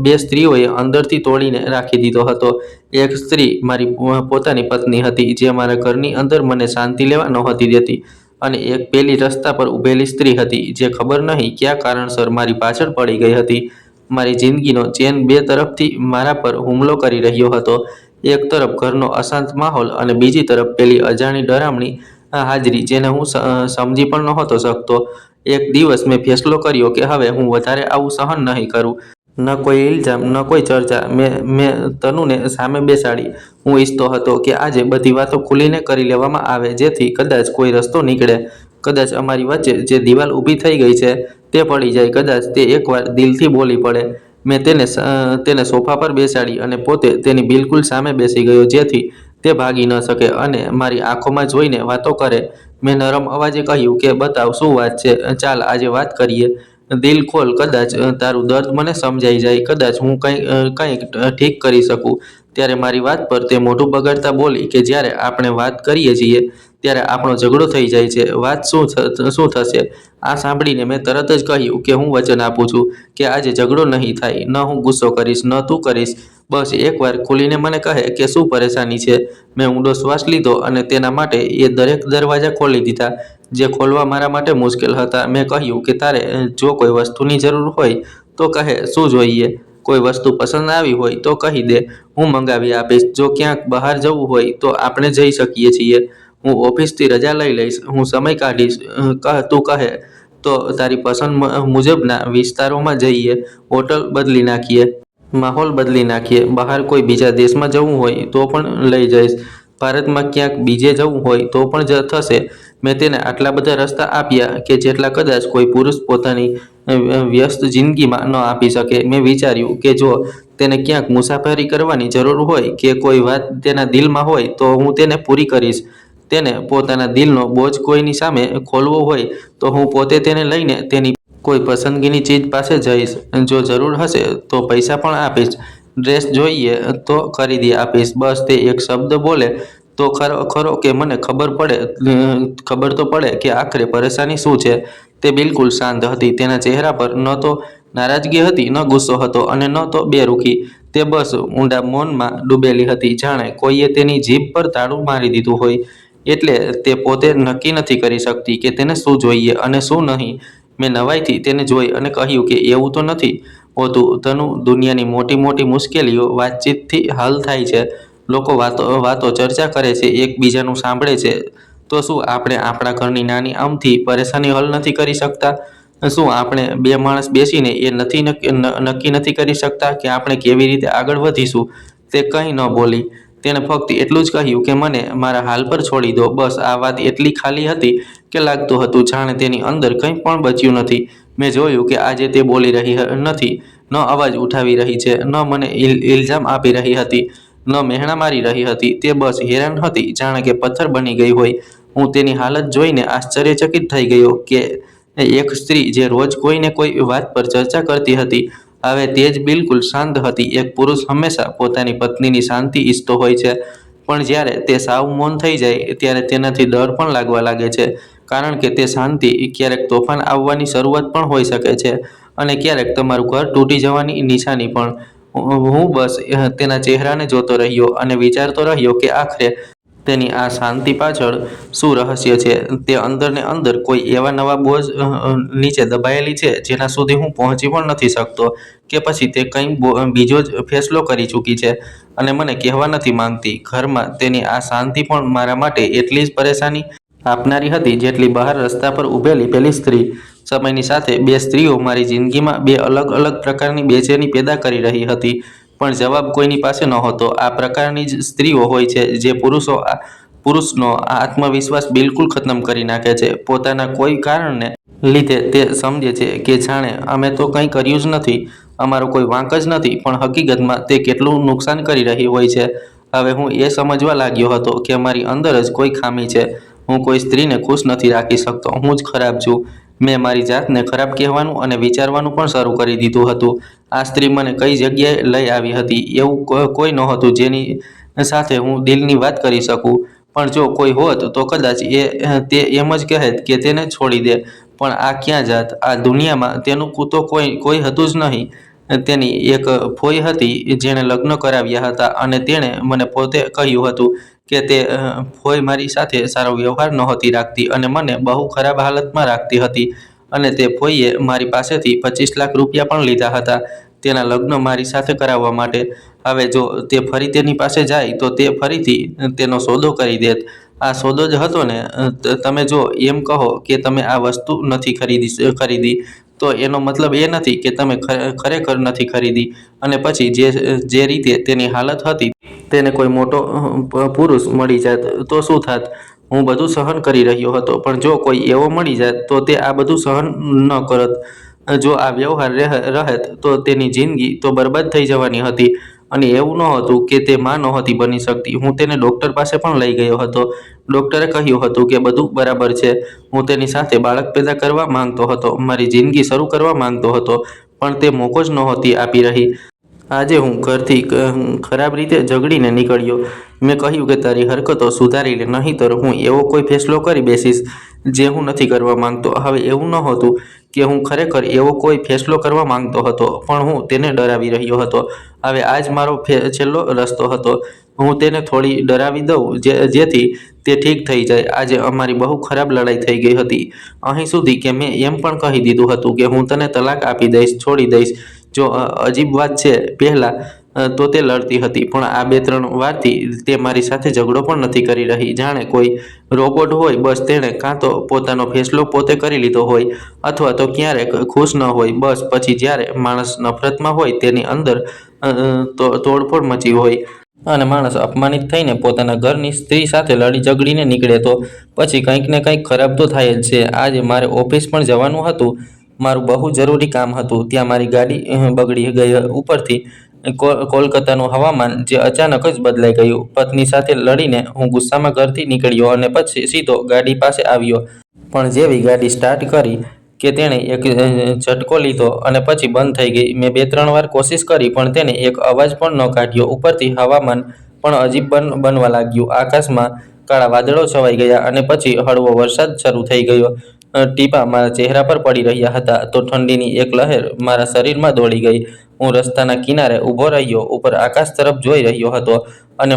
બે સ્ત્રીઓએ અંદરથી તોડીને રાખી દીધો હતો. એક સ્ત્રી મારી પોતાની પત્ની હતી જે મારા ઘરની અંદર મને શાંતિ લેવા નહોતી દેતી, અને એક પેલી રસ્તા પર ઊભેલી સ્ત્રી હતી જે ખબર નહીં કયા કારણસર મારી પાછળ પડી ગઈ હતી. મારી જિંદગીનો ચેન બે તરફથી મારા પર હુમલો કરી રહ્યો હતો. એક તરફ ઘરનો અશાંત માહોલ અને બીજી તરફ પેલી અજાણી ડરામણી હાજરી જેને હું સમજી પણ નહોતો શકતો. એક દિવસ મેં ફેસલો કર્યો કે હવે હું વધારે આવું સહન નહીં કરું. ન કોઈ ઇલ્ઝામ, ન કોઈ ચર્ચા. મેં તનુને સામે બેસાડી. હું ઈચ્છતો હતો કે આજે બધી વાતો ખુલીને કરી લેવામાં આવે, જેથી કદાચ કોઈ રસ્તો નીકળે. કદાચ અમારી વચ્ચે જે દિવાલ ઊભી થઈ ગઈ છે તે પડી જાય. કદાચ તે એકવાર દિલથી બોલી પડે. મેં તેને સોફા પર બેસાડી અને પોતે તેની બિલકુલ સામે બેસી ગયો, જેથી તે ભાગી ન શકે અને મારી આંખોમાં જોઈને વાતો કરે. મેં નરમ અવાજે કહ્યું કે બતાવ, શું વાત છે? ચાલ આજે વાત કરીએ. દિલ ખોલ. કદાચ તારું દર્દ મને સમજાઈ જાય. કદાચ હું કંઈક ઠીક કરી શકું. ત્યારે મારી વાત પર તે મોઢું બગાડતા બોલી કે જ્યારે આપણે વાત કરીએ છીએ ત્યારે આપણો ઝઘડો થઈ જાય છે. વાત શું થશે? આ સાંભળીને મેં તરત જ કહ્યું કે હું વચન આપું છું કે આજે ઝઘડો નહીં થાય. ન હું ગુસ્સો કરીશ, ન તું કરીશ. બસ એકવાર ખુલીને મને કહે કે શું પરેશાની છે. મેં ઊંડો શ્વાસ લીધો અને તેના માટે એ દરેક દરવાજા ખોલી દીધા જે ખોલવા મારા માટે મુશ્કેલ હતા. મેં કહ્યું કે તારે જો કોઈ વસ્તુની જરૂર હોય તો કહે. શું જોઈએ? કોઈ વસ્તુ પસંદ આવી હોય તો કહી દે, હું મંગાવી આપીશ. જો ક્યાંક બહાર જવું હોય તો આપણે જઈ શકીએ છીએ. હું ઓફિસથી રજા લઈ લઈશ. હું સમય કાઢીશ. તું કહે તો તારી પસંદ મુજબના વિસ્તારોમાં જઈએ. હોટલ બદલી નાખીએ, માહોલ બદલી નાખીએ. બહાર કોઈ બીજા દેશમાં જવું હોય તો પણ લઈ જઈશ. ભારતમાં ક્યાંક બીજે જવું હોય તો પણ થશે. મેં તેને આટલા બધા રસ્તા આપ્યા કે જેટલા કદાચ કોઈ પુરુષ પોતાની વ્યસ્ત જિંદગીમાં ન આપી શકે. મેં વિચાર્યું કે જો તેને ક્યાંક મુસાફરી કરવાની જરૂર હોય કે કોઈ વાત તેના દિલમાં હોય તો હું તેને પૂરી કરીશ. તેને પોતાના દિલનો બોજ કોઈની સામે ખોલવો હોય તો હું પોતે તેને લઈને તેની કોઈ પસંદગીની ચીજ પાસે જઈશ. જો જરૂર હશે તો પૈસા પણ આપીશ. ડ્રેસ જોઈએ તો ખરીદી આપીશ. બસ તે એક શબ્દ બોલે તો ખરો કે મને ખબર તો પડે કે આખરે પરેશાની શું છે. તે બિલકુલ શાંત હતી. તેના ચહેરા પર ન તો નારાજગી હતી, ન ગુસ્સો હતો અને ન તો બેરુખી. તે બસ ઊંડા મૌનમાં ડૂબેલી હતી, જાણે કોઈએ તેની જીભ પર તાળું મારી દીધું હોય. એટલે તે પોતે નક્કી નથી કરી શકતી કે તેને શું જોઈએ અને શું નહીં. મેં નવાઈથી તેને જોઈ અને કહ્યું કે એવું તો નથી હોતું તનુ. દુનિયાની મોટી મોટી મુશ્કેલીઓ વાતચીતથી હલ થાય છે. લોકો વાતો ચર્ચા કરે છે, એકબીજાનું સાંભળે છે. તો શું આપણે આપણા ઘરની નાની અમથી પરેશાની હલ નથી કરી શકતા? શું આપણે બે માણસ બેસીને એ નક્કી નથી કરી શકતા કે આપણે કેવી રીતે આગળ વધીશું? તે કંઈ ન બોલી. તેણે ફક્ત એટલું જ કહ્યું કે મને મારા હાલ પર છોડી દો. બસ આ વાત એટલી ખાલી હતી કે લાગતું હતું જાણે તેની અંદર કંઈ પણ બચ્યું નથી. મેં જોયું કે આજે તે બોલી રહી નથી, ન અવાજ ઉઠાવી રહી છે, ન મને ઇલ્ઝામ આપી રહી હતી, ન મહેણા મારી રહી હતી. તે બસ હેરાન હતી, જાણે કે પથ્થર બની ગઈ હોય. હું તેની હાલત જોઈને આશ્ચર્યચકિત થઈ ગયો કે એક સ્ત્રી જે રોજ કોઈને કોઈ વાત પર ચર્ચા કરતી હતી હવે તે જ બિલકુલ શાંત હતી. એક પુરુષ હંમેશા પોતાની પત્નીની શાંતિ ઈચ્છતો હોય છે, પણ જ્યારે તે સાવ મૌન થઈ જાય ત્યારે તેનાથી ડર પણ લાગવા લાગે છે. કારણ કે તે શાંતિ ક્યારેક તોફાન આવવાની શરૂઆત પણ હોઈ શકે છે અને ક્યારેક તમારું ઘર તૂટી જવાની નિશાની પણ. હું બસ તેના ચહેરાને જોતો રહ્યો અને વિચારતો રહ્યો કે આખરે તેની આ શાંતિ પાછળ શું રહસ્ય છે? તે અંદર ને અંદર કોઈ એવા નવા બોજ નીચે દબાયેલી છે જેના સુધી હું પહોંચી પણ નથી શકતો, કે પછી તે કંઈ બીજો જ ફેસલો કરી ચૂકી છે અને મને કહેવા નથી માંગતી? ઘરમાં તેની આ શાંતિ પણ મારા માટે એટલી જ પરેશાની આપનારી હતી જેટલી બહાર રસ્તા પર ઊભેલી પેલી સ્ત્રી. સમયની સાથે બે સ્ત્રીઓ મારી જિંદગીમાં બે અલગ અલગ પ્રકારની બેચેની પેદા કરી રહી હતી, પણ જવાબ કોઈની પાસે નહોતો. આ પ્રકારની જ સ્ત્રીઓ હોય છે જે પુરુષનો આત્મવિશ્વાસ બિલકુલ ખતમ કરી નાખે છે. પોતાના કોઈ કારણને લીધે તે સમજે છે કે જાણે અમે તો કંઈ કર્યું જ નથી, અમારો કોઈ વાંક જ નથી, પણ હકીકતમાં તે કેટલું નુકસાન કરી રહી હોય છે. હવે હું એ સમજવા લાગ્યો હતો કે મારી અંદર જ કોઈ ખામી છે. હું કોઈ સ્ત્રીને ખુશ નથી રાખી શકતો. હું જ ખરાબ છું. મેં મારી જાતને ખરાબ કહેવાનું અને વિચારવાનું પણ શરૂ કરી દીધું હતું. આ સ્ત્રી મને કઈ જગ્યાએ લઈ આવી હતી? એવું કોઈ નહોતું જેની સાથે હું દિલની વાત કરી શકું. પણ જો કોઈ હોત તો કદાચ તે એમ જ કહેત કે તેને છોડી દે. પણ આ ક્યાં જાત? આ દુનિયામાં તેનું તો કોઈ હતું જ નહીં. તેની એક ફોઈ હતી જેણે લગ્ન કરાવ્યા હતા અને તેણે મને પોતે કહ્યું હતું કે તે ફોઈ મારી સાથે સારો વ્યવહાર નહોતી રાખતી અને મને બહુ ખરાબ હાલતમાં રાખતી હતી. અને તે ફોઈએ મારી પાસેથી 25 લાખ રૂપિયા પણ લીધા હતા તેના લગ્ન મારી સાથે કરાવવા માટે. હવે જો તે ફરી તેની પાસે જાય તો તે ફરીથી તેનો સોદો કરી દેત. આ સોદો જ હતો ને? તમે જો એમ કહો કે તમે આ વસ્તુ નથી ખરીદી, તો એનો મતલબ એ નથી કે તમે ખરેખર નથી ખરીદી. અને પછી જે રીતે તેની હાલત હતી તેને કોઈ મોટો પુરુષ મળી જાત તો શું થાત? હું બધું સહન કરી રહ્યો હતો, પણ જો કોઈ એવો મળી જાત તો તે આ બધું સહન ન કરત. જો આ વ્યવહાર રહેત તો તેની જિંદગી તો બરબાદ થઈ જવાની હતી. અને એવું નહોતું કે તે માં નહોતી બની શકતી. હું તેને ડૉક્ટર પાસે પણ લઈ ગયો હતો. ડૉક્ટરે કહ્યું હતું કે બધું બરાબર છે. હું તેની સાથે બાળક પેદા કરવા માંગતો હતો, મારી જિંદગી શરૂ કરવા માંગતો હતો, પણ તે મોકો જ નહોતી આપી રહી. આજે હું ઘરથી ખરાબ રીતે ઝઘડીને નીકળ્યો. મેં કહ્યું કે તારી હરકતો સુધારી લે, નહીંતર હું એવો કોઈ ફેસલો કરી બેસીશ જે હું નથી કરવા માંગતો. હવે એવું નહોતું કે હું ખરેખર એવો કોઈ ફેસલો કરવા માંગતો હતો, પણ હું તેને ડરાવી રહ્યો હતો. હવે આ જ મારો છેલ્લો રસ્તો હતો. હું તેને થોડી ડરાવી દઉં જેથી તે ઠીક થઈ જાય. આજે અમારી બહુ ખરાબ લડાઈ થઈ ગઈ હતી, અહીં સુધી કે મેં એમ પણ કહી દીધું હતું કે હું તને તલાક આપી દઈશ, છોડી દઈશ. જો અજીબ વાત છે, પહેલાં તો તે લડતી હતી, પણ આ 2-3 વારથી તે મારી સાથે ઝઘડો પણ નથી કરી રહી. જાણે કોઈ રોબોટ હોય. બસ તેણે કાં તો પોતાનો ફેસલો પોતે કરી લીધો હોય અથવા તો ક્યારેક ખુશ ન હોય. બસ પછી જ્યારે માણસ નફરતમાં હોય, તેની અંદર તોડફોડ મચી હોય અને માણસ અપમાનિત થઈને પોતાના ઘરની સ્ત્રી સાથે લડી ઝઘડીને નીકળે તો પછી કંઈક ને કંઈક ખરાબ તો થાય જ છે. આજે મારે ઓફિસ પણ જવાનું હતું. મારું બહુ જરૂરી કામ હતું. ત્યાં મારી ગાડી બગડી ગઈ. ઉપરથી કોલકાતાનું હવામાન જે અચાનક જ બદલાઈ ગયું. પત્ની સાથે લડીને હું ગુસ્સામાં ઘરથી નીકળ્યો અને પછી સીધો ગાડી પાસે આવ્યો. પણ જેવી ગાડી સ્ટાર્ટ કરી કે તેણે એક ઝટકો લીધો અને પછી બંધ થઈ ગઈ. મેં 2-3 વાર કોશિશ કરી પણ તેને એક અવાજ પણ ન કાઢ્યો. ઉપરથી હવામાન પણ અજીબ બનવા લાગ્યું. આકાશમાં કાળા વાદળો છવાઈ ગયા અને પછી હળવો વરસાદ શરૂ થઈ ગયો. ટીપાં મારા ચહેરા પર પડી રહ્યા હતા તો ઠંડીની એક લહેર મારા શરીરમાં દોડી ગઈ. હું રસ્તાના કિનારે ઊભો રહ્યો, ઉપર આકાશ તરફ જોઈ રહ્યો હતો અને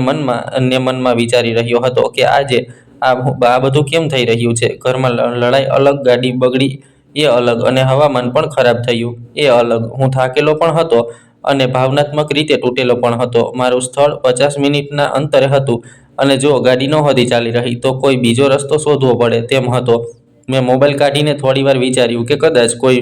મનમાં વિચારી રહ્યો હતો કે આજે આ બધું કેમ થઈ રહ્યું છે. ઘરમાં લડાઈ અલગ, ગાડી બગડી એ અલગ, અને હવામાન પણ ખરાબ થયું એ અલગ. હું થાકેલો પણ હતો અને ભાવનાત્મક રીતે તૂટેલો પણ હતો. મારું સ્થળ 50 મિનિટના અંતરે હતું અને જો ગાડી નહોતી ચાલી રહી તો કોઈ બીજો રસ્તો શોધવો પડે તેમ હતો. મેં મોબાઈલ કાઢીને થોડીવાર વિચાર્યું કે કદાચ કોઈ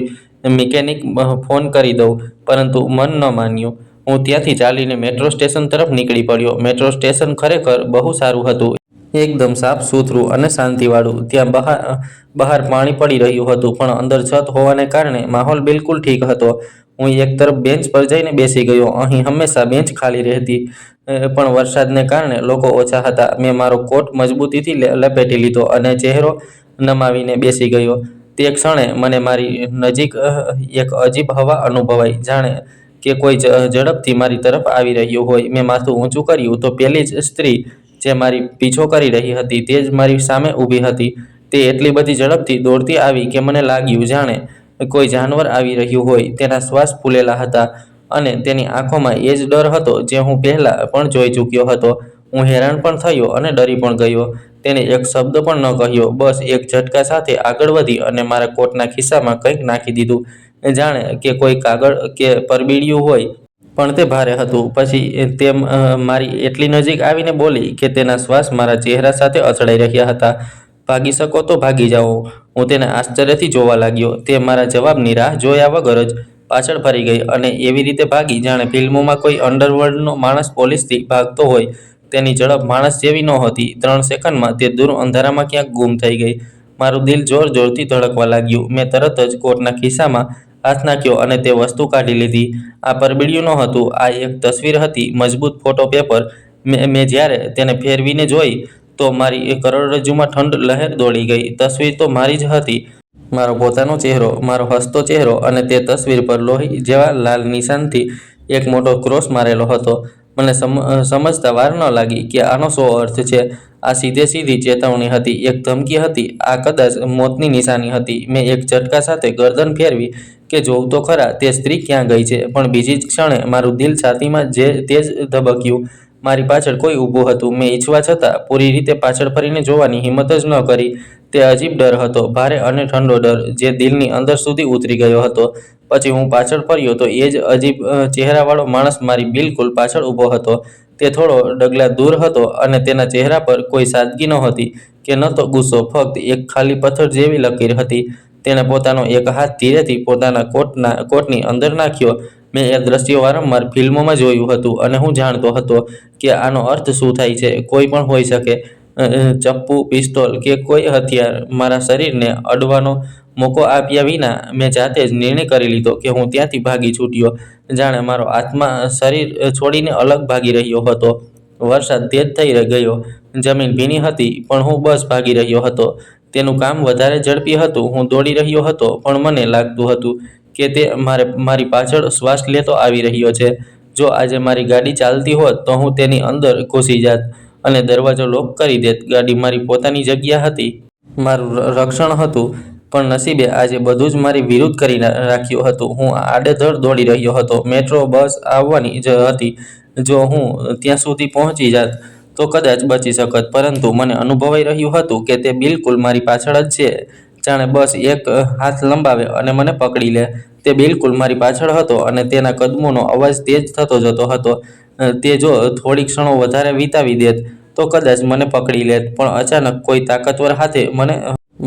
મિકેનિક ફોન કરી દઉં, પરંતુ મન ન માન્યું. હું ત્યાંથી ચાલીને મેટ્રો સ્ટેશન તરફ નીકળી પડ્યો. મેટ્રો સ્ટેશન ખરેખર બહુ સારું હતું. એકદમ સાફ સુથરું અને શાંતિવાળું. ત્યાં બહાર પાણી પડી રહ્યું હતું, પણ અંદર છત હોવાને કારણે માહોલ બિલકુલ ઠીક હતો. હું એક તરફ બેન્ચ પર જઈને બેસી ગયો. અહીં હંમેશા બેન્ચ ખાલી રહેતી, પણ વરસાદને કારણે લોકો ઓછા હતા. મેં મારો કોટ મજબૂતીથી લપેટી લીધો અને ચહેરો નમાવીને બેસી ગયો. તે ક્ષણે મને મારી નજીક એક અજીબ હવા અનુભવાઈ, જાણે કે કોઈ ઝડપથી મારી તરફ આવી રહ્યું હોય. મેં માથું ઊંચું કર્યું તો પેલી જ સ્ત્રી જે મારી પીછો કરી રહી હતી તે જ મારી સામે ઊભી હતી. તે એટલી બધી ઝડપથી દોડતી આવી કે મને લાગ્યું જાણે કોઈ જાનવર આવી રહ્યું હોય. તેના શ્વાસ ફૂલેલા હતા અને તેની આંખોમાં એ જ ડર હતો જે હું પહેલાં પણ જોઈ ચૂક્યો હતો. હું હેરાન પણ થયો અને ડરી પણ ગયો. તેને એક શબ્દ પણ ન કહ્યો, બસ એક ઝટકા સાથે આગળ વધી અને મારા કોટના ખિસ્સામાં કંઈક નાખી દીધું. જાણે કે કોઈ કાગળ કે પરબીડિયું હોય, પણ તે ભારે હતું. પછી તે મારી એટલી નજીક આવીને બોલી કે તેના શ્વાસ મારા ચહેરા સાથે અથડાઈ રહ્યા હતા. ભાગી શકો તો ભાગી જાઓ. હું તેને આશ્ચર્યથી જોવા લાગ્યો. તે મારા જવાબની રાહ જોયા વગર જ પાછળ ફરી ગઈ અને એવી રીતે ભાગી જાણે ફિલ્મોમાં કોઈ અંડરવર્લ્ડનો માણસ પોલીસથી ભાગતો હોય. તેની ઝડપ માણસ જેવી નહોતી. 3 સેકન્ડમાં તે દૂર અંધારામાં ક્યાંક ગુમ થઈ ગઈ. મારું દિલ જોરથી ધડકવા લાગ્યું. મેં તરત જ કોટના ખિસ્સામાં હાથ નાખ્યો અને તે વસ્તુ કાઢી લીધી. આ પરબીડિયું નહોતું, આ એક તસવીર હતી, મજબૂત ફોટો પેપર. મેં જ્યારે તેને ફેરવીને જોઈ તો મારી કરોડરજ્જુમાં ઠંડ લહેર દોડી ગઈ. તસવીર તો મારી જ હતી. મારો પોતાનો ચહેરો, મારો હસતો ચહેરો, અને તે તસવીર પર લોહી જેવા લાલ નિશાનથી એક મોટો ક્રોસ મારેલો હતો. મને સમજતા વાર ન લાગી કે આનો શું અર્થ છે. આ સીધી ચેતવણી હતી, એક ધમકી હતી, આ કદાચ મોતની નિશાની હતી. મેં એક ઝટકા સાથે ગરદન ફેરવી કે જોઉં તો ખરા તે સ્ત્રી ક્યાં ગઈ છે, પણ બીજી જ ક્ષણે મારું દિલ છાતીમાં તેજ ધબક્યું. મારી પાછળ કોઈ ઊભું હતું. મેં ઈચ્છવા છતાં પૂરી રીતે પાછળ ફરીને જોવાની હિંમત જ ન કરી. તે અજીબ ડર હતો, ભારે અને ઠંડો ડર, જે દિલની અંદર સુધી ઉતરી ગયો હતો. પછી હું પાછળ ફર્યો તો એ જ અજીબ ચહેરાવાળો માણસ મારી બિલકુલ પાછળ ઊભો હતો. તે થોડો ડગલા દૂર હતો અને તેના ચહેરા પર કોઈ સાદગી નહોતી કે ન તો ગુસ્સો, ફક્ત એક ખાલી પથ્થર જેવી લકીર હતી. તેણે પોતાનો એક હાથ ધીરેથી પોતાના કોટની અંદર નાખ્યો. મેં એ દ્રશ્ય વારંવાર ફિલ્મોમાં જોયું હતું અને હું જાણતો હતો કે આનો અર્થ શું થાય છે. કોઈ પણ હોઈ શકે, ચપ્પુ, પિસ્તોલ કે કોઈ હથિયાર. મારા શરીરને અડવાનો મોકો આપ્યા વિના મેં જાતે જ નિર્ણય કરી લીધો કે હું ત્યાંથી ભાગી છૂટ્યો. જાણે મારો આત્મા શરીર છોડીને અલગ ભાગી રહ્યો હતો. વરસાદ તેજ થઈ ગયો. જમીન ભીની હતી, પણ હું બસ ભાગી રહ્યો હતો. તેનું કામ વધારે ઝડપી હતું. હું દોડી રહ્યો હતો, પણ મને લાગતું હતું કે તે મારી પાછળ શ્વાસ લેતો આવી રહ્યો છે. જો આજે મારી ગાડી ચાલતી હોત તો હું તેની અંદર ઘૂસી જાત અને દરવાજો લોક કરી દેત. ગાડી મારી પોતાની જગ્યા હતી, મારું રક્ષણ હતું, પણ નસીબે આજે બધું જ મારી વિરુદ્ધ કરી રાખ્યું હતું. હું આડેધડ દોડી રહ્યો હતો. મેટ્રો બસ આવવાની જ હતી. જો હું ત્યાં સુધી પહોંચી જાત તો કદાચ બચી શકત, પરંતુ મને અનુભવાઈ રહ્યું હતું કે તે બિલકુલ મારી પાછળ જ છે. જાણે બસ એક હાથ લંબાવે અને મને પકડી લે. તે બિલકુલ મારી પાછળ હતો અને તેના કદમોનો અવાજ તેજ થતો જતો હતો. તે જો થોડી ક્ષણો વધારે વિતાવી દેત તો કદાચ મને પકડી લેત, પણ અચાનક કોઈ તાકતવર હાથે મને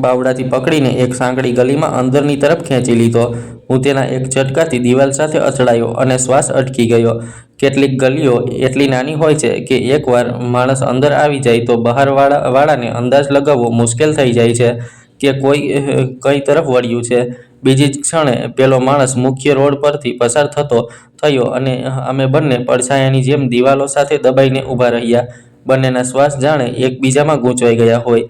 બાવડાથી પકડીને એક સાંકડી ગલીમાં અંદરની તરફ ખેંચી લીધો. હું તેના એક ઝટકાથી દિવાલ સાથે અથડાયો અને શ્વાસ અટકી ગયો. કેટલીક ગલીઓ એટલી નાની હોય છે કે એકવાર માણસ અંદર આવી જાય તો બહારવાળાને અંદાજ લગાવવો મુશ્કેલ થઈ જાય છે કે કોઈ કઈ તરફ વળ્યું છે. બીજી જ ક્ષણે પેલો માણસ મુખ્ય રોડ પરથી પસાર થયો અને અમે બંને પડછાયાની જેમ દિવાલો સાથે દબાઈને ઊભા રહ્યા. બંનેના શ્વાસ જાણે એકબીજામાં ગૂંચવાઈ ગયા હોય.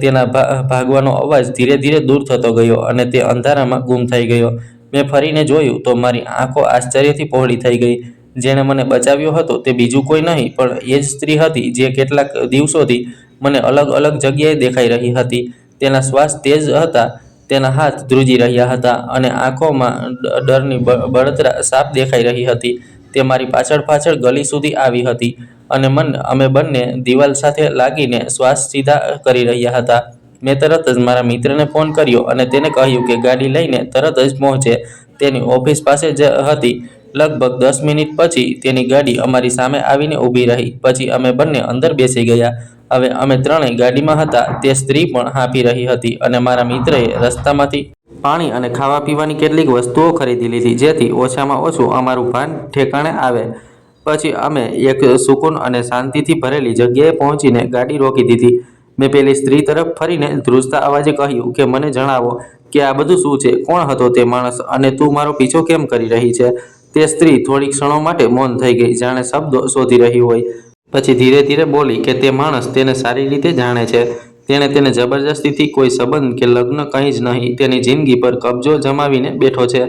તેના ભાગવાનો અવાજ ધીરે ધીરે દૂર થતો ગયો અને તે અંધારામાં ગુમ થઈ ગયો. મેં ફરીને જોયું તો મારી આંખો આશ્ચર્યથી પહોળી થઈ ગઈ. જેણે મને બચાવ્યો હતો તે બીજું કોઈ નહીં, પણ એ જ સ્ત્રી હતી જે કેટલાક દિવસોથી મને અલગ અલગ જગ્યાએ દેખાઈ રહી હતી. તેના શ્વાસ તેજ હતા, તેના હાથ ધ્રુજી રહ્યા હતા અને આંખોમાં ડરની બળતરા સાફ દેખાઈ રહી હતી. તે મારી પાછળ ગલી સુધી આવી હતી અને અમે બંને દિવાલ સાથે લાગીને શ્વાસ સીધા કરી રહ્યા હતા. મેં તરત જ મારા મિત્રને ફોન કર્યો અને તેને કહ્યું કે ગાડી લઈને તરત જ પહોંચે. તેની ઓફિસ પાસે જ હતી. લગભગ 10 મિનિટ પછી તેની ગાડી અમારી સામે આવીને ઊભી રહી. પછી અમે બંને અંદર બેસી ગયા. હવે અમે ત્રણેય ગાડીમાં હતા. તે સ્ત્રી પણ હાંફી રહી હતી અને મારા મિત્રએ રસ્તામાંથી પાણી અને ખાવા પીવાની કેટલીક વસ્તુઓ ખરીદી લીધી, જેથી ઓછામાં ઓછું અમારું ભાન ઠેકાણે આવે. પછી અમે એક સુકૂન અને શાંતિથી ભરેલી જગ્યાએ પહોંચીને ગાડી રોકી દીધી. મેં પેલી સ્ત્રી તરફ ફરીને ધ્રુજતા અવાજે કહ્યું કે મને જણાવો કે આ બધું શું છે? કોણ હતો તે માણસ અને તું મારો પીછો કેમ કરી રહી છે? તે સ્ત્રી થોડી ક્ષણો માટે મૌન થઈ ગઈ, જાણે શબ્દો શોધી રહી હોય. પછી ધીરે ધીરે બોલી કે તે માણસ તેને સારી રીતે જાણે છે. તેણે તેને જબરજસ્તીથી કોઈ સંબંધ કે લગ્ન કંઈ જ નહીં, તેની જિંદગી પર કબજો જમાવીને બેઠો છે.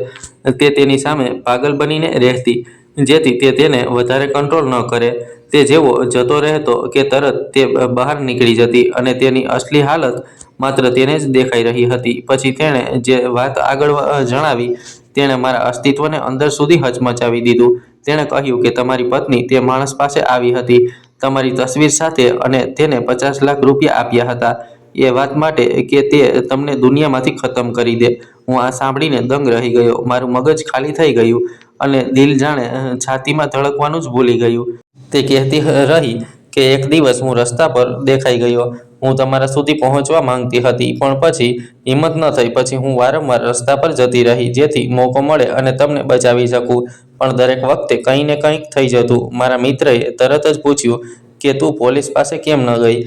તે તેની સામે પાગલ બનીને રહેતી, જેથી તે તેને વધારે કંટ્રોલ ન કરે. તે જેવો જતો રહેતો કે તરત તે બહાર નીકળી જતી અને તેની અસલી હાલત માત્ર તેને જ દેખાઈ રહી હતી. પછી તેણે જે વાત આગળ જણાવી તેણે મારા અસ્તિત્વને અંદર સુધી હચમચાવી દીધું. તેણે કહ્યું કે તમારી પત્ની તે માણસ પાસે આવી હતી. તમારી તસવીર સાથે અને તેને 50 લાખ રૂપિયા આપ્યા હતા એ વાત માટે કે તે તમને દુનિયામાંથી ખતમ કરી દે. હું આ સાંભળીને દંગ રહી ગયો. મારું મગજ ખાલી થઈ ગયું અને દિલ જાણે છાતીમાં ધડકવાનું જ ભૂલી ગયું. તે કહેતી રહી કે એક દિવસ હું રસ્તા પર દેખાઈ ગયો. હું તમારા સુધી પહોંચવા માંગતી હતી પણ પછી હિંમત ન થઈ. પછી હું વારંવાર રસ્તા પર જતી રહી જેથી મોકો મળે અને તમને બચાવી શકું. પણ દરેક વખતે કંઈ ને કંઈક થઈ જતું. મારા મિત્રએ તરત જ પૂછ્યું કે તું પોલીસ પાસે કેમ ન ગઈ?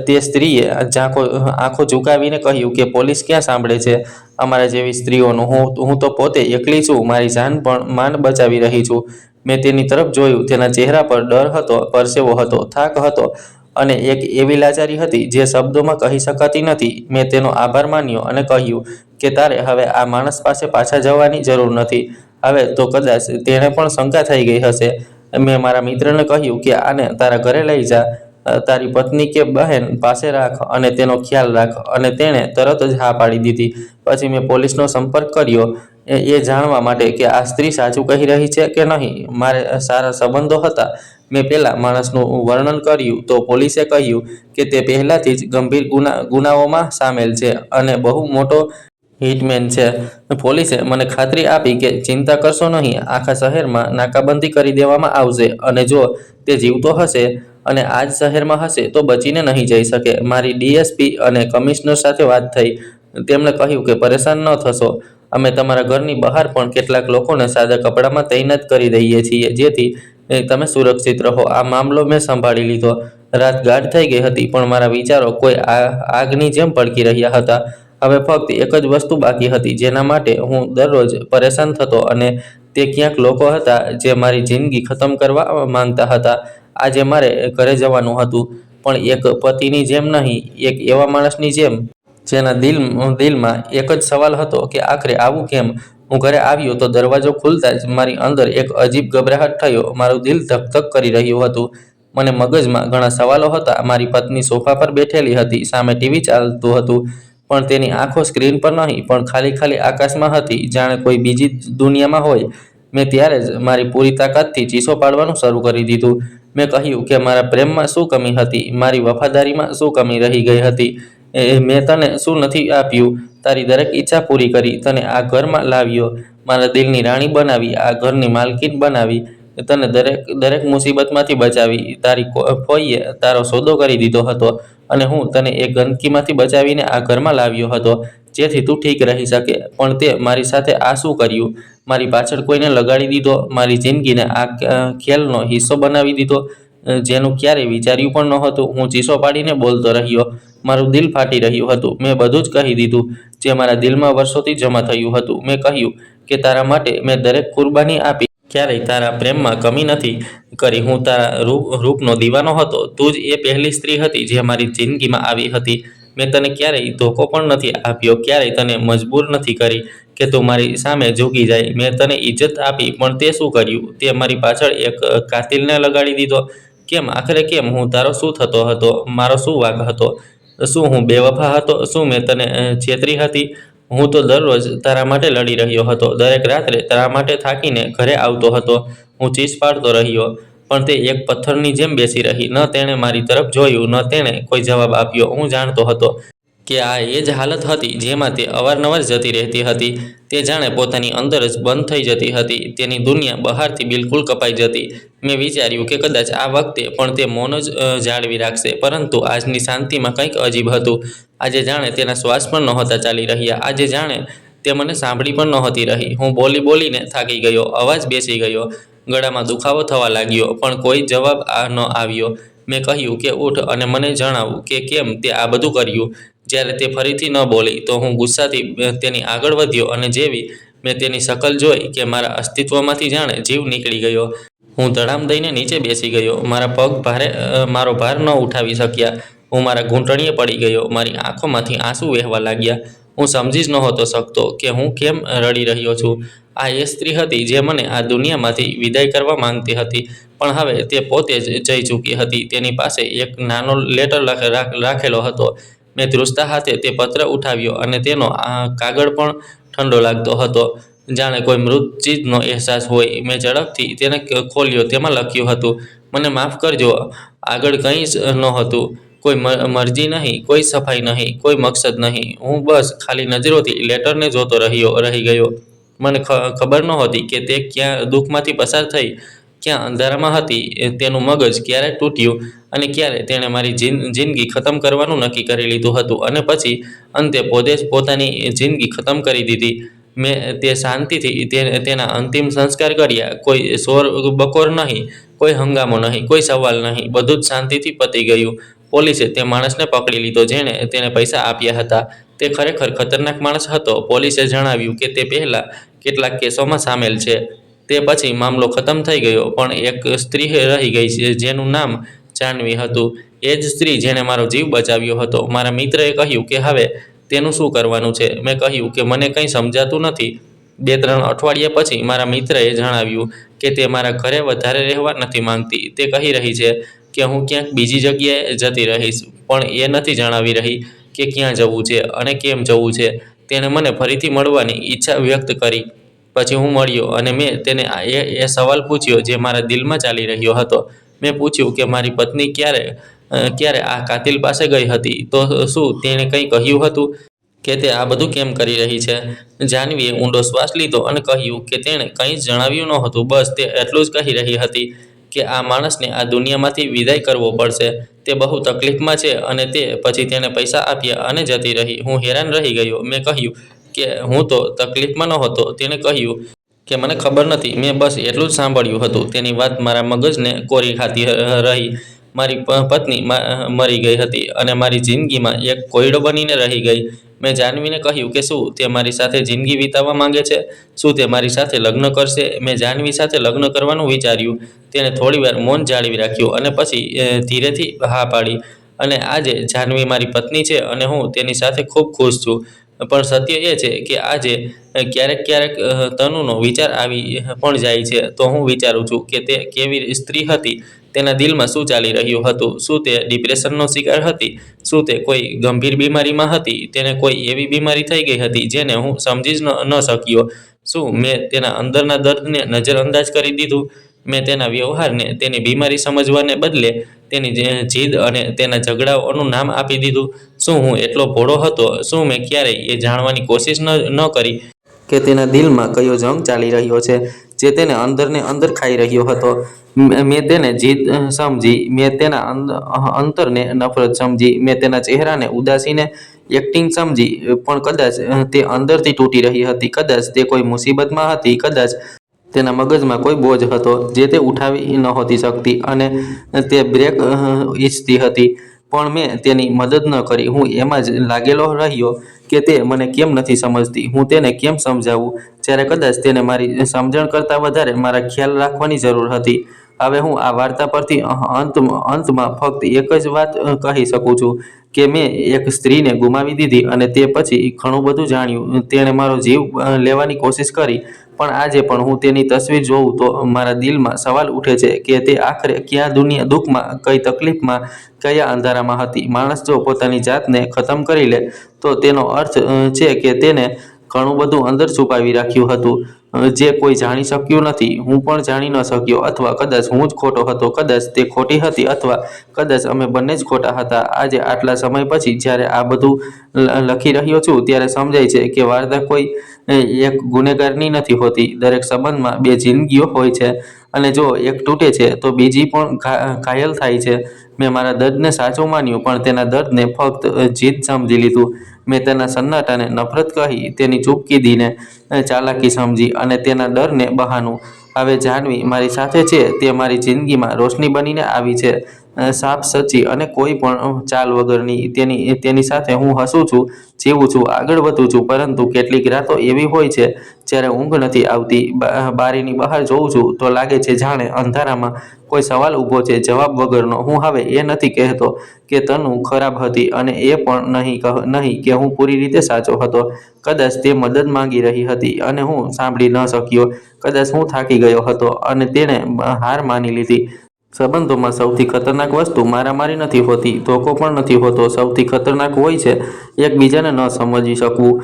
તે સ્ત્રીએ આંખો ઝુકાવીને કહ્યું કે પોલીસ ક્યાં સાંભળે છે અમારા જેવી સ્ત્રીઓનું. હું તો પોતે એકલી છું. મારી જાન પણ માંડ બચાવી રહી છું. મેં તેની તરફ જોયું. તેના ચહેરા પર ડર હતો, પરસેવો હતો, થાક હતો અને એક એવી લાચારી હતી જે શબ્દોમાં કહી શકાતી નથી. મેં તેનો આભાર માન્યો અને કહ્યું કે તારે હવે આ માણસ પાસે પાછા જવાની જરૂર નથી. હવે તો કદાચ તેને પણ શંકા થઈ ગઈ હશે. મેં મારા મિત્રને કહ્યું કે આને તારા ઘરે લઈ જા, તારી પત્ની કે બહેન પાસે રાખ અને તેનો ખ્યાલ રાખ. અને તેણે તરત જ હા પાડી દીધી. પછી મેં પોલીસનો સંપર્ક કર્યો એ જાણવા માટે કે આ સ્ત્રી સાચું કહી રહી છે કે નહીં. મારે સારા સંબંધો હતા. મેં પેલા માણસનું વર્ણન કર્યું તો પોલીસે કહ્યું કે તે પહેલાથી જ ગંભીર ગુનાઓમાં સામેલ છે અને બહુ મોટો હિટમેન છે. પોલીસે મને ખાતરી આપી કે ચિંતા કરશો નહીં, આખા શહેરમાં નાકાબંધી કરી દેવામાં આવશે અને જો તે જીવતો હશે અને આ જ શહેરમાં હશે તો બચીને નહીં જઈ શકે. મારી ડીએસપી અને કમિશનર સાથે વાત થઈ. તેમણે કહ્યું કે પરેશાન ન થશો, અમે તમારા ઘરની બહાર પણ કેટલાક લોકોને સાદા કપડામાં તૈનાત કરી દઈએ છીએ જેથી તમે સુરક્ષિત રહો. આ મામલો મેં સંભાળી લીધો. રાત ગાઢ થઈ ગઈ હતી પણ મારા વિચારો કોઈ આગની જેમ ભડકી રહ્યા હતા. હવે ફક્ત એક જ વસ્તુ બાકી હતી જેના માટે હું દરરોજ પરેશાન થતો અને તે ક્યાંક લોકો હતા જે મારી જિંદગી ખતમ કરવા માંગતા હતા. આજે મારે ઘરે જવાનું હતું પણ એક પતિની જેમ નહીં, એક એવા માણસની જેમ જેના દિલમાં એક જ સવાલ હતો કે આખરે આવું કેમ? હું ઘરે આવ્યો તો દરવાજો ખુલતા જ મારી અંદર એક અજીબ ગભરાહટ થયો. મારું દિલ ધક ધક કરી રહ્યું હતું. મને મગજમાં ઘણા સવાલો હતા. મારી પત્ની સોફા પર બેઠેલી હતી, સામે ટીવી ચાલતું હતું પણ તેની આંખો સ્ક્રીન પર નહીં પણ ખાલી આકાશમાં હતી, જાણે કોઈ બીજી દુનિયામાં હોય. મેં ત્યારે જ મારી પૂરી તાકાતથી ચીસો પાડવાનું શરૂ કરી દીધું. મેં કહ્યું કે મારા પ્રેમમાં શું કમી હતી, મારી વફાદારીમાં શું કમી રહી ગઈ હતી, મેં તને શું નથી આપ્યું. તારી દરેક ઈચ્છા પૂરી કરી, તને આ ઘરમાં લાવ્યો, મારા દિલની રાણી બનાવી, આ ઘરની માલકીન બનાવી, તને દરેક મુસીબતમાંથી બચાવી. તારી ફોઈએ તારો સોદો કરી દીધો હતો અને હું તને એ ગંદકીમાંથી બચાવીને આ ઘરમાં લાવ્યો હતો જેથી તું ઠીક રહી શકે. પણ તે મારી સાથે આ શું કર્યું? મારી પાછળ કોઈને લગાડી દીધો, મારી જિંદગીને આ ખેલનો હિસ્સો બનાવી દીધો જેનું ક્યારેય વિચાર્યું પણ નહોતું. હું ચીસો પાડીને બોલતો રહ્યો. મારું દિલ ફાટી રહ્યું હતું. મેં બધું જ કહી દીધું જે મારા દિલમાં વર્ષોથી જમા થયું હતું. મેં કહ્યું કે તારા માટે મેં દરેક કુરબાની આપી, ક્યારેય તારા પ્રેમમાં કમી નથી કરી. હું તારા રૂપનો દીવાનો હતો. તું જ એ પહેલી સ્ત્રી હતી જે મારી જિંદગીમાં આવી હતી. મેં તને ક્યારેય ધોકો પણ નથી આપ્યો, ક્યારેય તને મજબૂર નથી કરી કે તું મારી સામે ઝૂકી જાય. મેં તને ઇજ્જત આપી પણ તે શું કર્યું? તે મારી પાછળ એક કાતિલને લગાડી દીધો. કેમ? આખરે કેમ? હું તારો શું થતો હતો? મારો શું વાંક હતો? શું હું બેવફા હતો? શું મેં તને છેતરી હતી? હું તો દરરોજ તારા માટે લડી રહ્યો હતો. દરેક રાત્રે તારા માટે થાકીને ઘરે આવતો હતો. હું ચીસ પાડતો રહ્યો પણ તે એક પથ્થરની જેમ બેસી રહી. ન તેણે મારી તરફ જોયું, ન તેણે કોઈ જવાબ આપ્યો. હું જાણતો હતો કે આ એ જ હાલત હતી જેમાં તે અવારનવાર જતી રહેતી હતી. તે જાણે પોતાની અંદર જ બંધ થઈ જતી હતી. તેની દુનિયા બહારથી બિલકુલ કપાઈ જતી. મેં વિચાર્યું કે કદાચ આ વખતે પણ તે મૌન જ જાળવી રાખશે. પરંતુ આજની શાંતિમાં કંઈક અજીબ હતું. આજે જાણે તેના શ્વાસ પણ નહોતા ચાલી રહ્યા. આજે જાણે તે મને સાંભળી પણ નહોતી રહી. હું બોલીને થાકી ગયો. અવાજ બેસી ગયો. ગળામાં દુખાવો થવા લાગ્યો પણ કોઈ જવાબ ન આવ્યો. મેં કહ્યું કે ઉઠ અને મને જણાવ કે કેમ તે આ બધું કર્યું. જ્યારે તે ફરીથી ન બોલી તો હું ગુસ્સાથી તેની આગળ વધ્યો અને જેવી મેં તેની શકલ જોઈ કે મારા અસ્તિત્વમાંથી જાણે જીવ નીકળી ગયો. હું ધડામ દઈને નીચે બેસી ગયો. મારા પગ મારો ભાર ન ઉઠાવી શક્યા. હું મારા ઘૂંટણીએ પડી ગયો. મારી આંખોમાંથી આંસુ વહેવા લાગ્યા. હું સમજી જ નહોતો શકતો કે હું કેમ રડી રહ્યો છું. આ એ સ્ત્રી હતી જે મને આ દુનિયામાંથી વિદાય કરવા માંગતી હતી પણ હવે તે પોતે જ જઈ ચૂકી હતી. તેની પાસે એક નાનો લેટર રાખેલો હતો. મેં ધ્રુસતા હાથે તે પત્ર ઉઠાવ્યો અને તેનો કાગળ પણ ઠંડો લાગતો હતો, જાણે કોઈ મૃત ચીજનો અહેસાસ હોય. મેં ઝડપથી તેને ખોલ્યો. તેમાં લખ્યું હતું, મને માફ કરજો, આગળ કંઈ જ નહોતું. કોઈ મરજી નહીં, કોઈ સફાઈ નહીં, કોઈ મકસદ નહીં. હું બસ ખાલી નજરોથી લેટરને જોતો રહી ગયો. મને ખબર નહોતી કે તે ક્યાં દુઃખમાંથી પસાર થઈ, ક્યાં અંધારામાં હતી. તેનું મગજ ક્યારે તૂટ્યું અને ક્યારે તેણે મારી જિંદગી ખતમ કરવાનું નક્કી કરી લીધું હતું અને પછી અંતે પોતે જ પોતાની જિંદગી ખતમ કરી દીધી. મેં તે શાંતિથી તેના અંતિમ સંસ્કાર કર્યા. કોઈ શોર બકોર નહીં, કોઈ હંગામો નહીં, કોઈ સવાલ નહીં. બધું જ શાંતિથી પતી ગયું. પોલીસે તે માણસને પકડી લીધો જેણે તેને પૈસા આપ્યા હતા. તે ખરેખર ખતરનાક માણસ હતો. પોલીસે જણાવ્યું કે તે પહેલાં કેટલાક કેસોમાં સામેલ છે. તે પછી મામલો ખતમ થઈ ગયો, પણ એક સ્ત્રી રહી ગઈ છે જેનું નામ જાહ્નવી હતું. એ જ સ્ત્રી જેણે મારો જીવ બચાવ્યો હતો. મારા મિત્રએ કહ્યું કે હવે તેનું શું કરવાનું છે. મેં કહ્યું કે મને કંઈ સમજાતું નથી. 2-3 અઠવાડિયા પછી મારા મિત્રએ જણાવ્યું કે તે મારા ઘરે વધારે રહેવા નથી માંગતી. તે કહી રહી છે કે હું ક્યાંક બીજી જગ્યાએ જતી રહીશ, પણ એ નથી જણાવી રહી કે ક્યાં જવું છે અને કેમ જવું છે. તેણે મને ફરીથી મળવાની ઈચ્છા વ્યક્ત કરી. પછી હું મળ્યો અને મેં તેને એ સવાલ પૂછ્યો જે મારા દિલમાં ચાલી રહ્યો હતો. મેં પૂછ્યું કે મારી પત્ની ક્યારે આ કાતિલ પાસે ગઈ હતી, તો શું તેણે કંઈ કહ્યું હતું કે તે આ બધું કેમ કરી રહી છે? જાહ્નવીએ ઊંડો શ્વાસ લીધો અને કહ્યું કે તેણે કંઈ જ જણાવ્યું નહોતું. બસ તે એટલું જ કહી રહી હતી કે આ માણસને આ દુનિયામાંથી વિદાય કરવો પડશે. તે બહુ તકલીફમાં છે અને તે પછી તેણે પૈસા આપ્યા અને જતી રહી. હું હેરાન રહી ગયો. મેં કહ્યું કે હું તો તકલીફમાં નહોતો. તેણે કહ્યું કે મને ખબર નથી. મેં બસ એટલું જ સાંભળ્યું હતું. તેની વાત મારા મગજને કોરી ખાતી રહી. મારી પત્ની મરી ગઈ હતી અને મારી જિંદગીમાં એક કોયડો બનીને રહી ગઈ. મેં જાહ્નવીને કહ્યું કે શું તે મારી સાથે જિંદગી વિતાવવા માંગે છે? શું તે મારી સાથે લગ્ન કરશે? મેં જાહ્નવી સાથે લગ્ન કરવાનું વિચાર્યું. તેણે થોડીવાર મૌન જાળવી રાખ્યું અને પછી ધીરેથી હા પાડી. અને આજે જાહ્નવી મારી પત્ની છે અને હું તેની સાથે ખૂબ ખુશ છું. પણ સત્ય એ છે કે આજે ક્યારેક તનુનો વિચાર આવી પણ જાય છે. તો હું વિચારું છું કે તે કેવી સ્ત્રી હતી. તેના દિલમાં શું ચાલી રહ્યું હતું? શું તે ડિપ્રેશનનો શિકાર હતી? શું તે કોઈ ગંભીર બીમારીમાં હતી? તેને કોઈ એવી બીમારી થઈ ગઈ હતી જેને હું સમજી જ ન શક્યો? શું મેં તેના અંદરના દર્દને નજરઅંદાજ કરી દીધું? મેં તેના વ્યવહારને તેની બીમારી સમજવાને બદલે તેની જીદ અને તેના ઝઘડાઓનું નામ આપી દીધું? શું હું એટલો ભોળો હતો? શું મેં ક્યારેય એ જાણવાની કોશિશ ન કરી કે તેના દિલમાં કયો જંગ ચાલી રહ્યો છે જે તેને અંદરને અંદર ખાઈ રહ્યો હતો? મેં તેને જીદ સમજી. મેં તેના અંતરને નફરત સમજી. મેં તેના ચહેરાને ઉદાસીને એક્ટિંગ સમજી. પણ કદાચ તે અંદરથી તૂટી રહી હતી. કદાચ તે કોઈ મુસીબતમાં હતી. કદાચ તેના મગજમાં કોઈ બોજ હતો જે તે ઉઠાવી નહોતી શકતી અને તે બ્રેક ઈચ્છતી હતી. પણ મેં તેની મદદ ન કરી. હું એમાં જ લાગેલો રહ્યો કે તે મને કેમ નથી સમજતી. હું તેને કેમ સમજાવું જ્યારે કદાચ તેને મારી સમજણ કરતાં વધારે મારા ખ્યાલ રાખવાની જરૂર હતી. હવે હું આ વાર્તા પરથી અંતમાં ફક્ત એક જ વાત કહી શકું છું કે મેં એક સ્ત્રીને ગુમાવી દીધી અને તે પછી ઘણું બધું જાણ્યું. તેણે મારો જીવ લેવાની કોશિશ કરી. પણ આજે પણ હું તેની તસવીર જોઉં તો મારા દિલમાં સવાલ ઉઠે છે કે તે આખરે ક્યાં દુઃખમાં, કઈ તકલીફમાં, કયા અંધારામાં હતી. માણસ જો પોતાની જાતને ખતમ કરી લે તો તેનો અર્થ છે કે તેને ઘણું બધું અંદર છુપાવી રાખ્યું હતું જે કોઈ જાણી શક્યું નથી. હું પણ જાણી ન શક્યો. અથવા કદાચ હું જ ખોટો હતો. કદાચ તે ખોટી હતી અથવા કદાચ અમે બંને જ ખોટા હતા. આજે આટલા સમય પછી જ્યારે આ બધું લખી રહ્યો છું ત્યારે સમજાય છે કે વાર્તા કોઈ એક ગુનેગારની નથી હોતી. દરેક સંબંધમાં બે જિંદગીઓ હોય છે અને જો એક તૂટે છે તો બીજી પણ ઘાયલ થાય છે. મેં મારા દર્દને સાચું માન્યું પણ તેના દર્દને ફક્ત જીદ સમજી લીધું. મેં તેના સન્નાટાને નફરત કહી, તેની ચૂપકીદીને ચાલાકી સમજી અને તેના ડરને બહાનું. હવે જાહ્નવી મારી સાથે છે. તે મારી જિંદગીમાં રોશની બનીને આવી છે, સાફ, સચ્ચી અને કોઈ પણ ચાલ વગરની. તેની સાથે હું હસું છું, જીવું છું, આગળ વધું છું. પરંતુ કેટલીક રાતો એવી હોય છે જ્યારે ઊંઘ નથી આવતી. બારીની બહાર જોઉં છું તો લાગે છે જાણે અંધારામાં કોઈ સવાલ ઊભો છે જવાબ વગરનો. હું હવે એ નથી કહેતો કે તનુ ખરાબ હતી અને એ પણ નહીં કે હું પૂરી રીતે સાચો હતો. કદાચ તે મદદ માંગી રહી હતી અને હું સાંભળી ન શક્યો. કદાચ હું થાકી ગયો હતો અને તેણે હાર માની લીધી. સંબંધોમાં સૌથી ખતરનાક વસ્તુ મારામારી નથી હોતી, ધોકો પણ નથી હોતો. સૌથી ખતરનાક હોય છે એકબીજાને ન સમજી શકવું.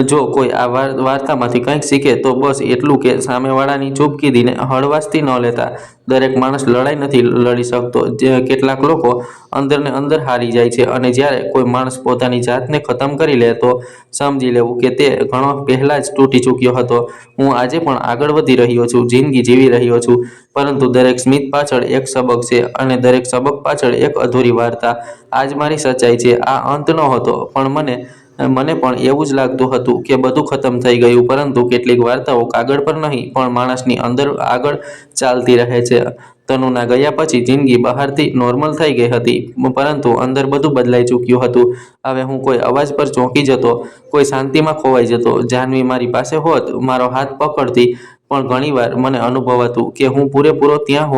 જો કોઈ આ વાર્તામાંથી કંઈક શીખે તો બસ એટલું કે સામેવાળાની ચૂપકીદીને હળવાશથી ન લેતા. દરેક માણસ લડાઈ નથી લડી શકતો. કેટલાક લોકો અંદરને અંદર હારી જાય છે અને જ્યારે કોઈ માણસ પોતાની જાતને ખતમ કરી લે તો સમજી લેવું કે તે ઘણો પહેલાં જ તૂટી ચૂક્યો હતો. હું આજે પણ આગળ વધી રહ્યો છું, જિંદગી જીવી રહ્યો છું, પરંતુ દરેક સ્મિત પાછળ એક સબક છે અને દરેક સબક પાછળ એક અધૂરી વાર્તા. આ જ મારી સચ્ચાઈ છે. આ અંત નહોતો, પણ મને પણ એવું જ લાગતું હતું કે બધું ખતમ થઈ ગયું, પરંતુ કેટલીક વાર્તાઓ કાગળ પર નહીં પણ માણસની અંદર આગળ ચાલતી રહે છે. તનુના ગયા પછી જિંદગી બહારથી નોર્મલ થઈ ગઈ હતી, પરંતુ અંદર બધું બદલાઈ ચૂક્યું હતું. હવે હું કોઈ અવાજ પર ચોંકી જતો, કોઈ શાંતિમાં ખોવાઈ જતો. જાહ્નવી મારી પાસે હોત, મારો હાથ પકડતી, પણ ઘણીવાર મને અનુભવાતું કે હું પૂરેપૂરો ત્યાં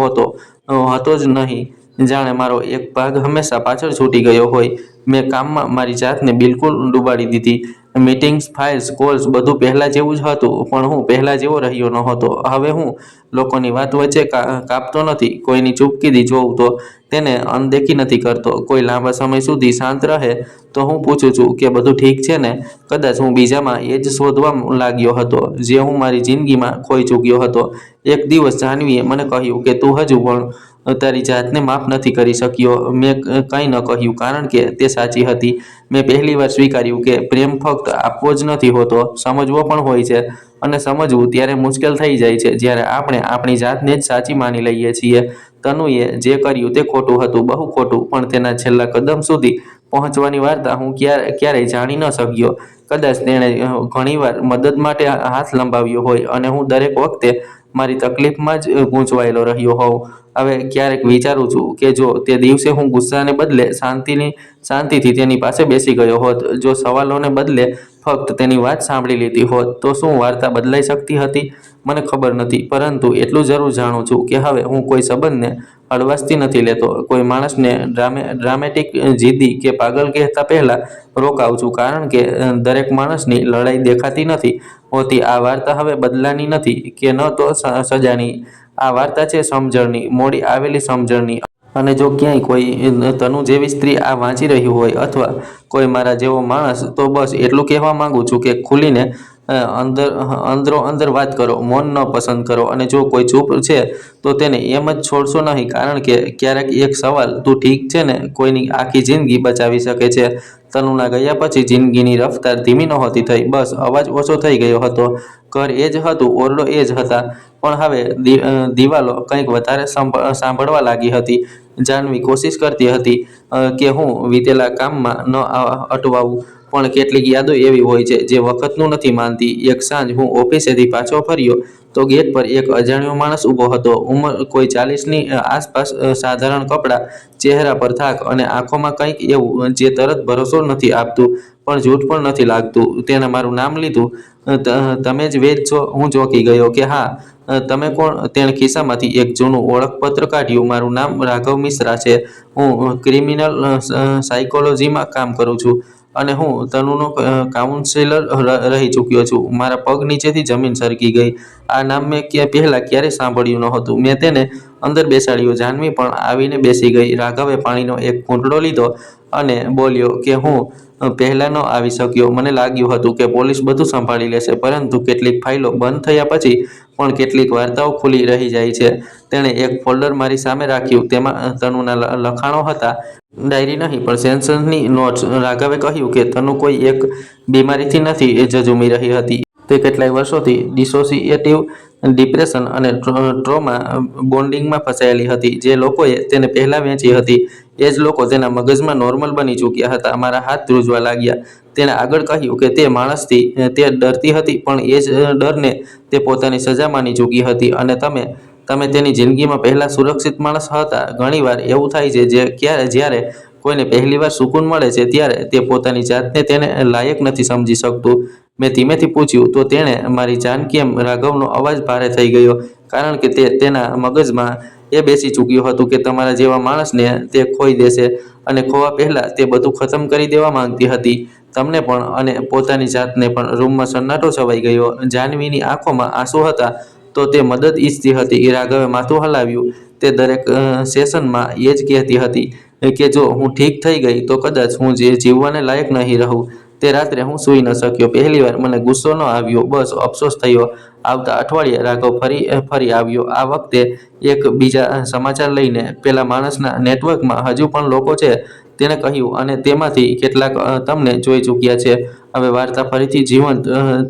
હતો જ નહીં, જાણે મારો એક ભાગ હંમેશા પાછળ છૂટી ગયો હોય. મેં કામમાં મારી જાતને બિલકુલ ડૂબાડી દીધી. મીટિંગ્સ, ફાઇલ્સ, કોલ્સ બધું પહેલાં જેવું જ હતું, પણ હું પહેલાં જેવો રહ્યો નહોતો. હવે હું લોકોની વાત વચ્ચે કાપતો નથી, કોઈની ચૂપકીદી જોઉં તો તેને અનદેખી નથી કરતો. કોઈ લાંબા સમય સુધી શાંત રહે તો હું પૂછું છું કે બધું ઠીક છે ને? કદાચ હું બીજામાં એ જ શોધવા લાગ્યો હતો જે હું મારી જિંદગીમાં ખોઈ ચૂક્યો હતો. એક દિવસ જાહ્નવીએ મને કહ્યું કે તું હજુ પણ તારી જાતને માફ નથી કરી શક્યો. મેં કંઈ ન કહ્યું કારણ કે તે સાચી હતી. મેં પહેલીવાર સ્વીકાર્યું કે પ્રેમ ફક્ત આપવો જ નથી હોતો, સમજવો પણ હોય છે. અને સમજવું ત્યારે મુશ્કેલ થઈ જાય છે જ્યારે આપણે આપણી જાતને જ સાચી માની લઈએ છીએ. તનુએ જે કર્યું તે ખોટું હતું, બહુ ખોટું, પણ તેના છેલ્લા કદમ સુધી પહોંચવાની વાર્તા હું ક્યારેય જાણી ન શક્યો. કદાચ તેણે ઘણીવાર મદદ માટે હાથ લંબાવ્યો હોય અને હું દરેક વખતે મારી તકલીફમાં જ ગૂંચવાયેલો રહ્યો હોઉં. હવે ક્યારેક વિચારું છું કે જો તે દિવસે હું ગુસ્સાને બદલે શાંતિથી તેની પાસે બેસી ગયો હોત, જો સવાલોને બદલે ફક્ત તેની વાત સાંભળી લીધી હોત, તો શું વાર્તા બદલાઈ શકતી હતી? મને ખબર નથી, પરંતુ એટલું જરૂર જાણું છું કે હવે હું કોઈ સંબંધને હળવાશથી નથી લેતો. કોઈ માણસને ડ્રામેટિક, જિદ્દી કે પાગલ કહેતા પહેલાં રોકાઉં છું, કારણ કે દરેક માણસની લડાઈ દેખાતી નથી હોતી. આ વાર્તા હવે બદલાની નથી કે ન તો સજાની. આ વાર્તા છે સમજણની, મોડી આવેલી સમજણની. અને જો ક્યાંય કોઈ તનુ જેવી સ્ત્રી આ વાંચી રહ્યું હોય અથવા કોઈ મારા જેવો માણસ, તો બસ એટલું કહેવા માંગુ છું કે ખુલીને અંદરો-અંદર વાત કરો, મૌન ન પસંદ કરો. અને જો કોઈ ચૂપ છે તો તેને એમ જ છોડશો નહીં, કારણ કે ક્યારેક એક સવાલ, તું ઠીક છે ને, કોઈની આખી જિંદગી બચાવી શકે છે. તનુના ગયા પછી જિંદગીની રફતાર ધીમી નહોતી થઈ, બસ અવાજ ઓછો થઈ ગયો હતો. ઘર એ જ હતું, ઓરડો એ જ હતા, પણ હવે દિવાલો કંઈક વધારે સાંભળવા લાગી હતી. જાહ્નવી કોશિશ કરતી હતી કે હું વીતેલા કામમાં ન અટવાવું, પણ કેટલીક યાદો એવી હોય છે જે વખતનું નથી માનતી. એક સાંજ હું ઓફિસેથી પાછો ફર્યો તો ગેટ પર એક અજાણ્યો માણસ ઊભો હતો. ઉંમર કોઈ 40ની આસપાસ, સાધારણ કપડાં, ચહેરા પર થાક અને આંખોમાં કંઈક એવું જે તરત ભરોસો નથી આપતું, પણ જૂઠ પણ નથી લાગતું. તેણે મારું નામ લીધું. તમે જ વેદ છો? હું ચોંકી ગયો કે હા. તમે કોણ? તેણે ખિસ્સામાંથી એક જૂનું ઓળખપત્ર કાઢ્યું. મારું નામ રાઘવ મિશ્રા છે. હું ક્રિમિનલ સાયકોલોજીમાં કામ કરું છું અને હું તનુનો કાઉન્સિલર રહી ચૂક્યો છું. મારા પગ નીચેથી જમીન સરકી ગઈ. આ નામ મેં પહેલાં ક્યારેય સાંભળ્યું નહોતું. મેં તેને અંદર બેસાડ્યો. જાહ્નવી પણ આવીને બેસી ગઈ. રાઘવે પાણીનો એક ઘૂંટડો લીધો અને બોલ્યો કે હું પહેલાં ન આવી શક્યો. મને લાગ્યું હતું કે પોલીસ બધું સંભાળી લેશે, પરંતુ કેટલીક ફાઇલો બંધ થયા પછી પણ કેટલીક વાર્તાઓ ખુલ્લી રહી જાય છે. તેણે એક ફોલ્ડર મારી સામે રાખ્યું. તેમાં તનુના લખાણો હતા. ડાયરી નહીં, પણ સેશન્સની નોટ્સ. રાઘવે કહ્યું કે તનુ કોઈ એક બીમારીથી નથી ઝઝૂમી રહી હતી. તે કેટલાય વર્ષોથી ડિસોસિએટિવ ડિપ્રેશન અને ટ્રોમા બોન્ડિંગમાં ફસાયેલી હતી. જે લોકોએ તેને પહેલાં વેચી હતી, એ જ લોકો તેના મગજમાં નોર્મલ બની ચૂક્યા હતા. મારા હાથ ધ્રુજવા લાગ્યા. તેણે આગળ કહ્યું કે તે માણસથી તે ડરતી હતી, પણ એ જ ડરને તે પોતાની સજા માની ચૂકી હતી. અને તમે તેની જિંદગીમાં પહેલા સુરક્ષિત માણસ હતા. ઘણીવાર એવું થાય છે જ્યારે કોઈને પહેલીવાર સુકૂન મળે છે ત્યારે તે પોતાની જાતને તેને લાયક નથી સમજી શકતું. મેં ધીમેથી પૂછ્યું, તો તેણે મારી જાન કેમ? રાઘવનો અવાજ ભારે થઈ ગયો, કારણ કે તેના મગજમાં એ બેસી ચૂક્યું હતું કે તમારા જેવા માણસને તે ખોઈ દેશે, અને ખોવા પહેલાં તે બધું ખતમ કરી દેવા માંગતી હતી, તમને પણ અને પોતાની જાતને પણ. રૂમમાં સન્નાટો છવાઈ ગયો. જાહ્નવીની આંખોમાં આંસુ હતા. તો તે મદદ ઈચ્છતી હતી? રાઘવે માથું હલાવ્યું. તે દરેક સેશનમાં એ જ કહેતી હતી કે જો હું ઠીક થઈ ગઈ તો કદાચ હું જીવવાને લાયક નહીં રહું. તે રાત્રે હું સૂઈ ન શક્યો. પહેલીવાર મને ગુસ્સો ન આવ્યો, બસ અફસોસ થયો. આવતા અઠવાડિયે રાઘવ ફરી આવ્યો. આ વખતે એક બીજા સમાચાર લઈને. પેલા માણસના નેટવર્કમાં હજુ પણ લોકો છે, તેણે કહ્યું, અને તેમાંથી કેટલાક તમને જોઈ ચૂક્યા છે. હવે વાર્તા ફરીથી જીવંત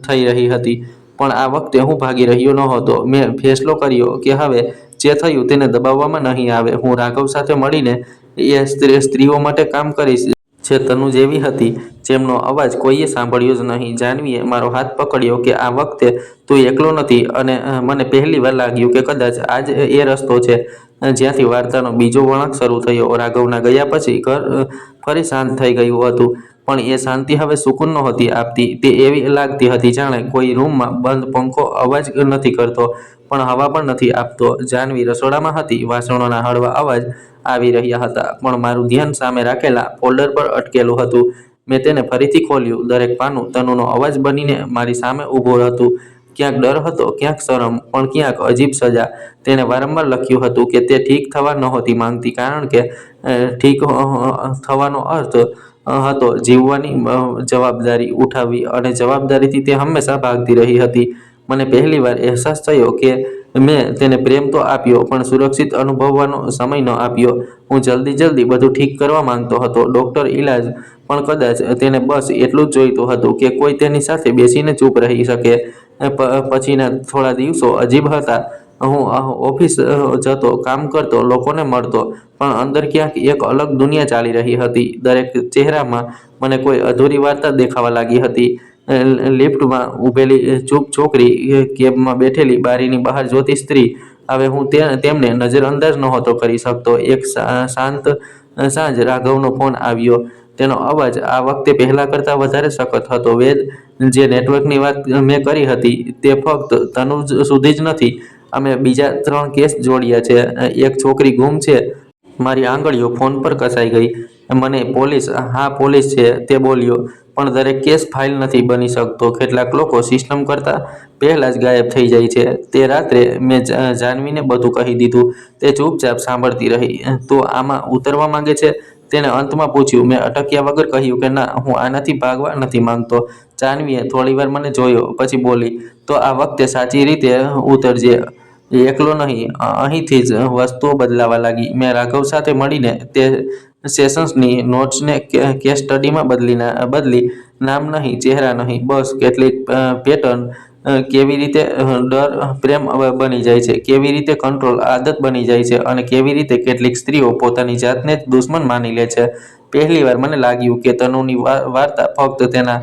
થઈ રહી હતી. પણ આ વખતે હું ભાગી રહ્યો નહોતો. મેં ફેસલો કર્યો કે હવે જે થયું તેને દબાવવામાં નહીં આવે. હું રાઘવ સાથે મળીને એ સ્ત્રીઓ માટે કામ કરીશ જે તનુ જેવી હતી, જેમનો અવાજ કોઈએ સાંભળ્યો જ નહીં. જાનવીએ મારો હાથ પકડ્યો કે આ વખતે તું એકલો નથી. અને મને પહેલીવાર લાગ્યું કે કદાચ આ જ એ રસ્તો છે જ્યાંથી વાર્તાનો બીજો વળાંક શરૂ થયો. રાઘવના ગયા પછી ઘર ફરી શાંત થઈ ગયું હતું, પણ એ શાંતિ હવે સુકૂન નહોતી આપતી. તે એવી લાગતી હતી જાણે કોઈ રૂમમાં બંધ પંખો અવાજ નથી કરતો, પણ હવા પણ નથી આપતો. જાનવી રસોડામાં હતી. વાસણોના હળવા અવાજ આવી રહ્યા હતા, પણ મારું ધ્યાન સામે રાખેલા ફોલ્ડર પર અટકેલું હતું. મેં તેને ફરીથી ખોલ્યું. દરેક પાનું તનુનો અવાજ બનીને મારી સામે ઊભું હતું. ક્યાંક ડર હતો, ક્યાંક શરમ, પણ ક્યાંક અજીબ સજા. તેણે વારંવાર લખ્યું હતું કે તે ઠીક થવા નહોતી માંગતી, કારણ કે ઠીક થવાનો અર્થ હતો જીવવાની જવાબદારી ઉઠાવવી, અને જવાબદારીથી તે હંમેશા ભાગતી રહી હતી. મને પહેલીવાર અહેસાસ થયો કે મેં તેને પ્રેમ તો આપ્યો, પણ સુરક્ષિત અનુભવવાનો સમય ન આપ્યો. હું જલ્દી બધું ઠીક કરવા માંગતો હતો. ડૉક્ટર, ઇલાજ, પણ કદાચ તેને બસ એટલું જ જોઈતું હતું કે કોઈ તેની સાથે બેસીને ચૂપ રહી શકે. પછીના થોડા દિવસો અજીબ હતા. હું ઓફિસ જતો, કામ કરતો, લોકોને મળતો, પણ અંદર ક્યાંક એક અલગ દુનિયા ચાલી રહી હતી. દરેક ચહેરામાં મને કોઈ અધૂરી વાર્તા દેખાવા લાગી હતી. લિફ્ટમાં ઊભેલી ચૂપ છોકરી, કેબમાં બેઠેલી, બારીની બહાર જોતી સ્ત્રી. હવે હું તેમને નજરઅંદાજ નહોતો કરી શકતો. એક શાંત સાંજ રાઘવનો ફોન આવ્યો. તેનો અવાજ આ વખતે પહેલા કરતાં વધારે સખત હતો. વેદ, જે નેટવર્કની વાત મેં કરી હતી તે ફક્ત તનુ સુધી જ નથી. અમે બીજા 3 કેસ જોડ્યા છે. એક છોકરી ગુમ છે. મારી આંગળીઓ ફોન પર કસાઈ ગઈ. મને પોલીસ, હા પોલીસ છે, તે બોલ્યો, પણ દરેક કેસ ફાઇલ નથી બની શકતો. કેટલાક લોકો સિસ્ટમ કરતાં પહેલાં જ ગાયબ થઈ જાય છે. તે રાત્રે મેં જાનવીને બધું કહી દીધું. તે ચૂપચાપ સાંભળતી રહી. તો આમાં ઉતરવા માંગે છે? તેણે અંતમાં પૂછ્યું. મેં અટક્યા વગર કહ્યું કે ના, હું આનાથી ભાગવા નથી માંગતો. જાનવીએ થોડીવાર મને જોયો, પછી બોલી, તો આ વખતે સાચી રીતે ઉતરજે. એકલો નહીં. અહીંથી જ વસ્તુઓ બદલાવા લાગી. મેં રાઘવ સાથે મળીને તે સેશન્સની નોટ્સને કેસ સ્ટડીમાં બદલી. નામ નહીં, ચહેરા નહીં, બસ કેટલીક પેટર્ન. કેવી રીતે ડર પ્રેમ બની જાય છે, કેવી રીતે કંટ્રોલ આદત બની જાય છે, અને કેવી રીતે કેટલીક સ્ત્રીઓ પોતાની જાતને જ દુશ્મન માની લે છે. પહેલીવાર મને લાગ્યું કે તનુની વાર્તા ફક્ત તેના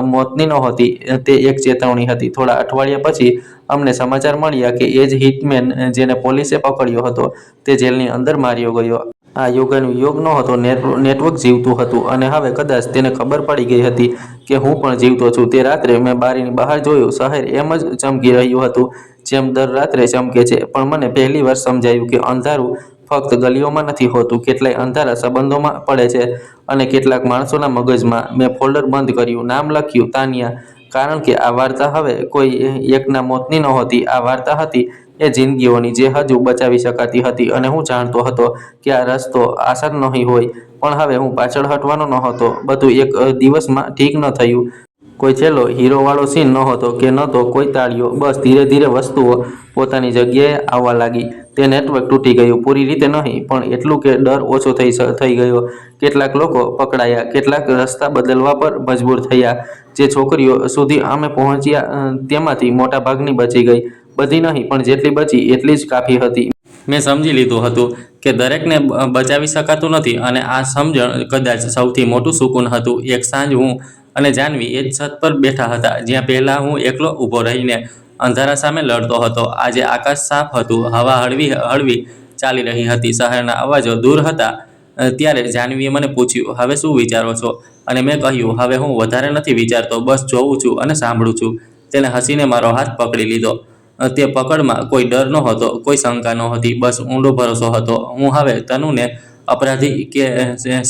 મોતની નહોતી, તે એક ચેતવણી હતી. થોડા અઠવાડિયા પછી અમને સમાચાર મળ્યા કે એ જ હિટમેન જેને પોલીસે પકડ્યો હતો, તે જેલની અંદર માર્યો ગયો. આ યોગાનુયોગ નહોતો. નેટવર્ક જીવતું હતું, અને હવે કદાચ તેને ખબર પડી ગઈ હતી કે હું પણ જીવતો છું. તે રાત્રે મેં બારીની બહાર જોયું. શહેર એમ જ ચમકી રહ્યું હતું જેમ દર રાત્રે ચમકે છે. પણ મને પહેલીવાર સમજાયું કે અંધારું ફક્ત ગલીઓમાં નથી હોતું. કેટલાય અંધારા સંબંધોમાં પડે છે, અને કેટલાક માણસોના મગજમાં. મેં ફોલ્ડર બંધ કર્યું. નામ લખ્યું, તાન્યા. કારણ કે આ વાર્તા હવે કોઈ એકના મોતની નહોતી. આ વાર્તા હતી એ જિંદગીઓની જે હજુ બચાવી શકાતી હતી. અને હું જાણતો હતો કે આ રસ્તો આસાન નહીં હોય, પણ હવે હું પાછળ હટવાનો નહોતો. બધું એક દિવસમાં ઠીક ન થયું. કોઈ છેલ્લો હીરોવાળો સીન નહોતો, કે નહોતો કોઈ તાળીઓ. બસ ધીરે ધીરે વસ્તુઓ પોતાની જગ્યાએ આવવા લાગી. તે નેટવર્ક તૂટી ગયું, પૂરી રીતે નહીં, પણ એટલું કે ડર ઓછો થઈ ગયો. કેટલાક લોકો પકડાયા, કેટલાક રસ્તા બદલવા પર મજબૂર થયા. જે છોકરીઓ સુધી અમે પહોંચ્યા તેમાંથી મોટાભાગની બચી ગઈ. બધી નહીં, પણ જેટલી બચી એટલી જ કાફી હતી. મેં સમજી લીધું હતું કે દરેકને બચાવી શકાતું નથી, અને આ સમજણ કદાચ સૌથી મોટું સુકૂન હતું. એક સાંજ હું અને જાનવી એ જ છત પર બેઠા હતા જ્યાં પહેલાં હું એકલો ઊભો રહીને અંધારા સામે લડતો હતો. આજે આકાશ સાફ હતું. હવા હળવી ચાલી રહી હતી. શહેરના અવાજો દૂર હતા. ત્યારે જાનવીએ મને પૂછ્યું, હવે શું વિચારો છો? અને મેં કહ્યું, હવે હું વધારે નથી વિચારતો, બસ જોઉં છું અને સાંભળું છું. તેણે હસીને મારો હાથ પકડી લીધો. તે પકડમાં કોઈ ડર નહોતો, કોઈ શંકા નહોતી, બસ ઊંડો ભરોસો હતો. હું હવે તનુને અપરાધી કે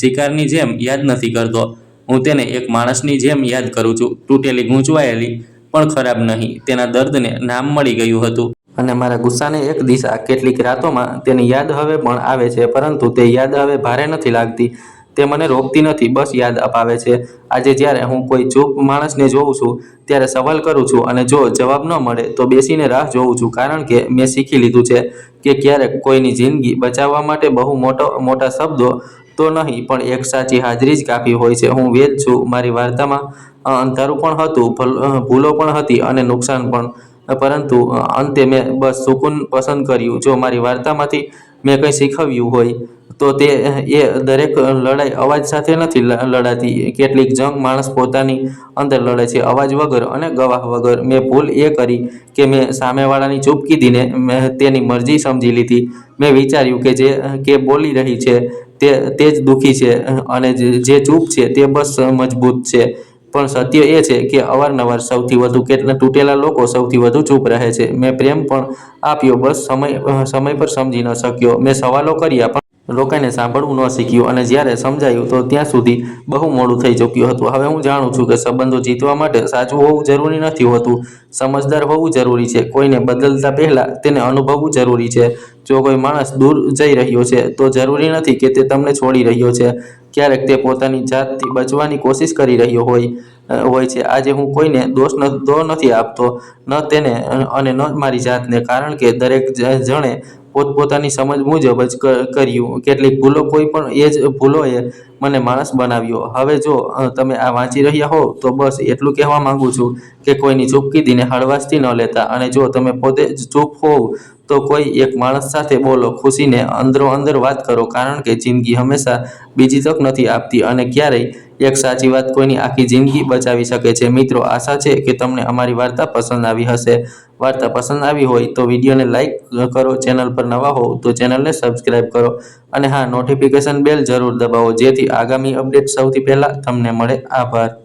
શિકારની જેમ યાદ નથી કરતો. હું તેને એક માણસની જેમ યાદ કરું છું. તૂટેલી, ગૂંચવાયેલી, પણ ખરાબ નહીં. તેના દર્દને નામ મળી ગયું હતું. અને મારા ગુસ્સાને એક દિશા કેટલીક રાતોમાં તેની યાદ હવે પણ આવે છે, પરંતુ તે યાદ હવે ભારે નથી લાગતી. તે મને રોકતી નથી, બસ યાદ અપાવે છે. આજે જ્યારે હું કોઈ ચૂપ માણસને જોઉં છું ત્યારે સવાલ કરું છું, અને જો જવાબ ન મળે તો બેસીને રાહ જોઉં છું, કારણ કે મેં શીખી લીધું છે કે ક્યારેક કોઈની જિંદગી બચાવવા માટે બહુ મોટા શબ્દો તો નહીં, પણ એક સાચી હાજરી જ કાફી હોય છે. હું વેદ છું. મારી વાર્તામાં અંધારું પણ હતું, ભૂલો પણ હતી અને નુકસાન પણ, પરંતુ અંતે મેં બસ સુકૂન પસંદ કર્યું. જો મારી વાર્તામાંથી મેં કંઈ શીખવ્યું હોય તો તે દરેક લડાઈ અવાજ સાથે નથી લડાતી. કેટલીક જંગ માણસ પોતાની અંદર લડે છે, અવાજ વગર અને ગવાહ વગર. મેં ભૂલ એ કરી કે મેં સામેવાળાની ચૂપકીદીને મેં તેની મરજી સમજી લીધી. મેં વિચાર્યું કે જે બોલી રહી છે તે જ દુઃખી છે, અને જે ચૂપ છે તે બસ મજબૂત છે. પણ સત્ય એ છે કે અવારનવાર સૌથી વધુ તૂટેલા લોકો સૌથી વધુ ચૂપ રહે છે. મેં પ્રેમ પણ આપ્યો, બસ સમય પર સમજી ન શક્યો. મેં સવાલો કર્યા, પણ લોકોને સાંભળવું ન શીખ્યું, અને જ્યારે સમજાયું તો ત્યાં સુધી બહુ મોડું થઈ ચૂક્યું હતું. હવે હું જાણું છું કે સંબંધો જીતવા માટે સાચું હોવું જરૂરી નથી હોતું, સમજદાર હોવું જરૂરી છે. કોઈને બદલતા પહેલા તેને અનુભવવું જરૂરી છે. જો કોઈ માણસ દૂર જઈ રહ્યો છે તો જરૂરી નથી કે તે તમને છોડી રહ્યો છે. ક્યારેક તે પોતાની જાતથી બચવાની કોશિશ કરી રહ્યો હોય છે. આજે હું કોઈને દોષ નથી આપતો, ન તેને અને ન મારી જાતને, કારણ કે દરેક જણે પોતપોતાની સમજ મુજબ જ કર્યું. કેટલીક ભૂલો, કોઈ પણ એ જ ભૂલોએ મને માણસ બનાવ્યો. હવે જો તમે આ વાંચી રહ્યા હો તો બસ એટલું કહેવા માંગુ છું કે કોઈની ચૂપકીદીને હળવાશથી ન લેતા, અને જો તમે પોતે જ ચૂપ હોવ તો કોઈ એક માણસ સાથે બોલો, ખુશીને અંદરો-અંદર વાત કરો, કારણ કે જિંદગી હંમેશા બીજી તક નથી આપતી, અને ક્યારેય એક સાચી વાત કોઈની આખી જિંદગી બચાવી શકે છે. મિત્રો, આશા છે કે તમને અમારી વાર્તા પસંદ આવી હશે. વાર્તા પસંદ આવી હોય તો વિડીયોને લાઇક કરો, ચેનલ પર નવા હો તો ચેનલને સબસ્ક્રાઈબ કરો, અને હા, નોટિફિકેશન બેલ જરૂર દબાવો, જેથી આગામી અપડેટ સૌથી પહેલા તમને મળે. આભાર.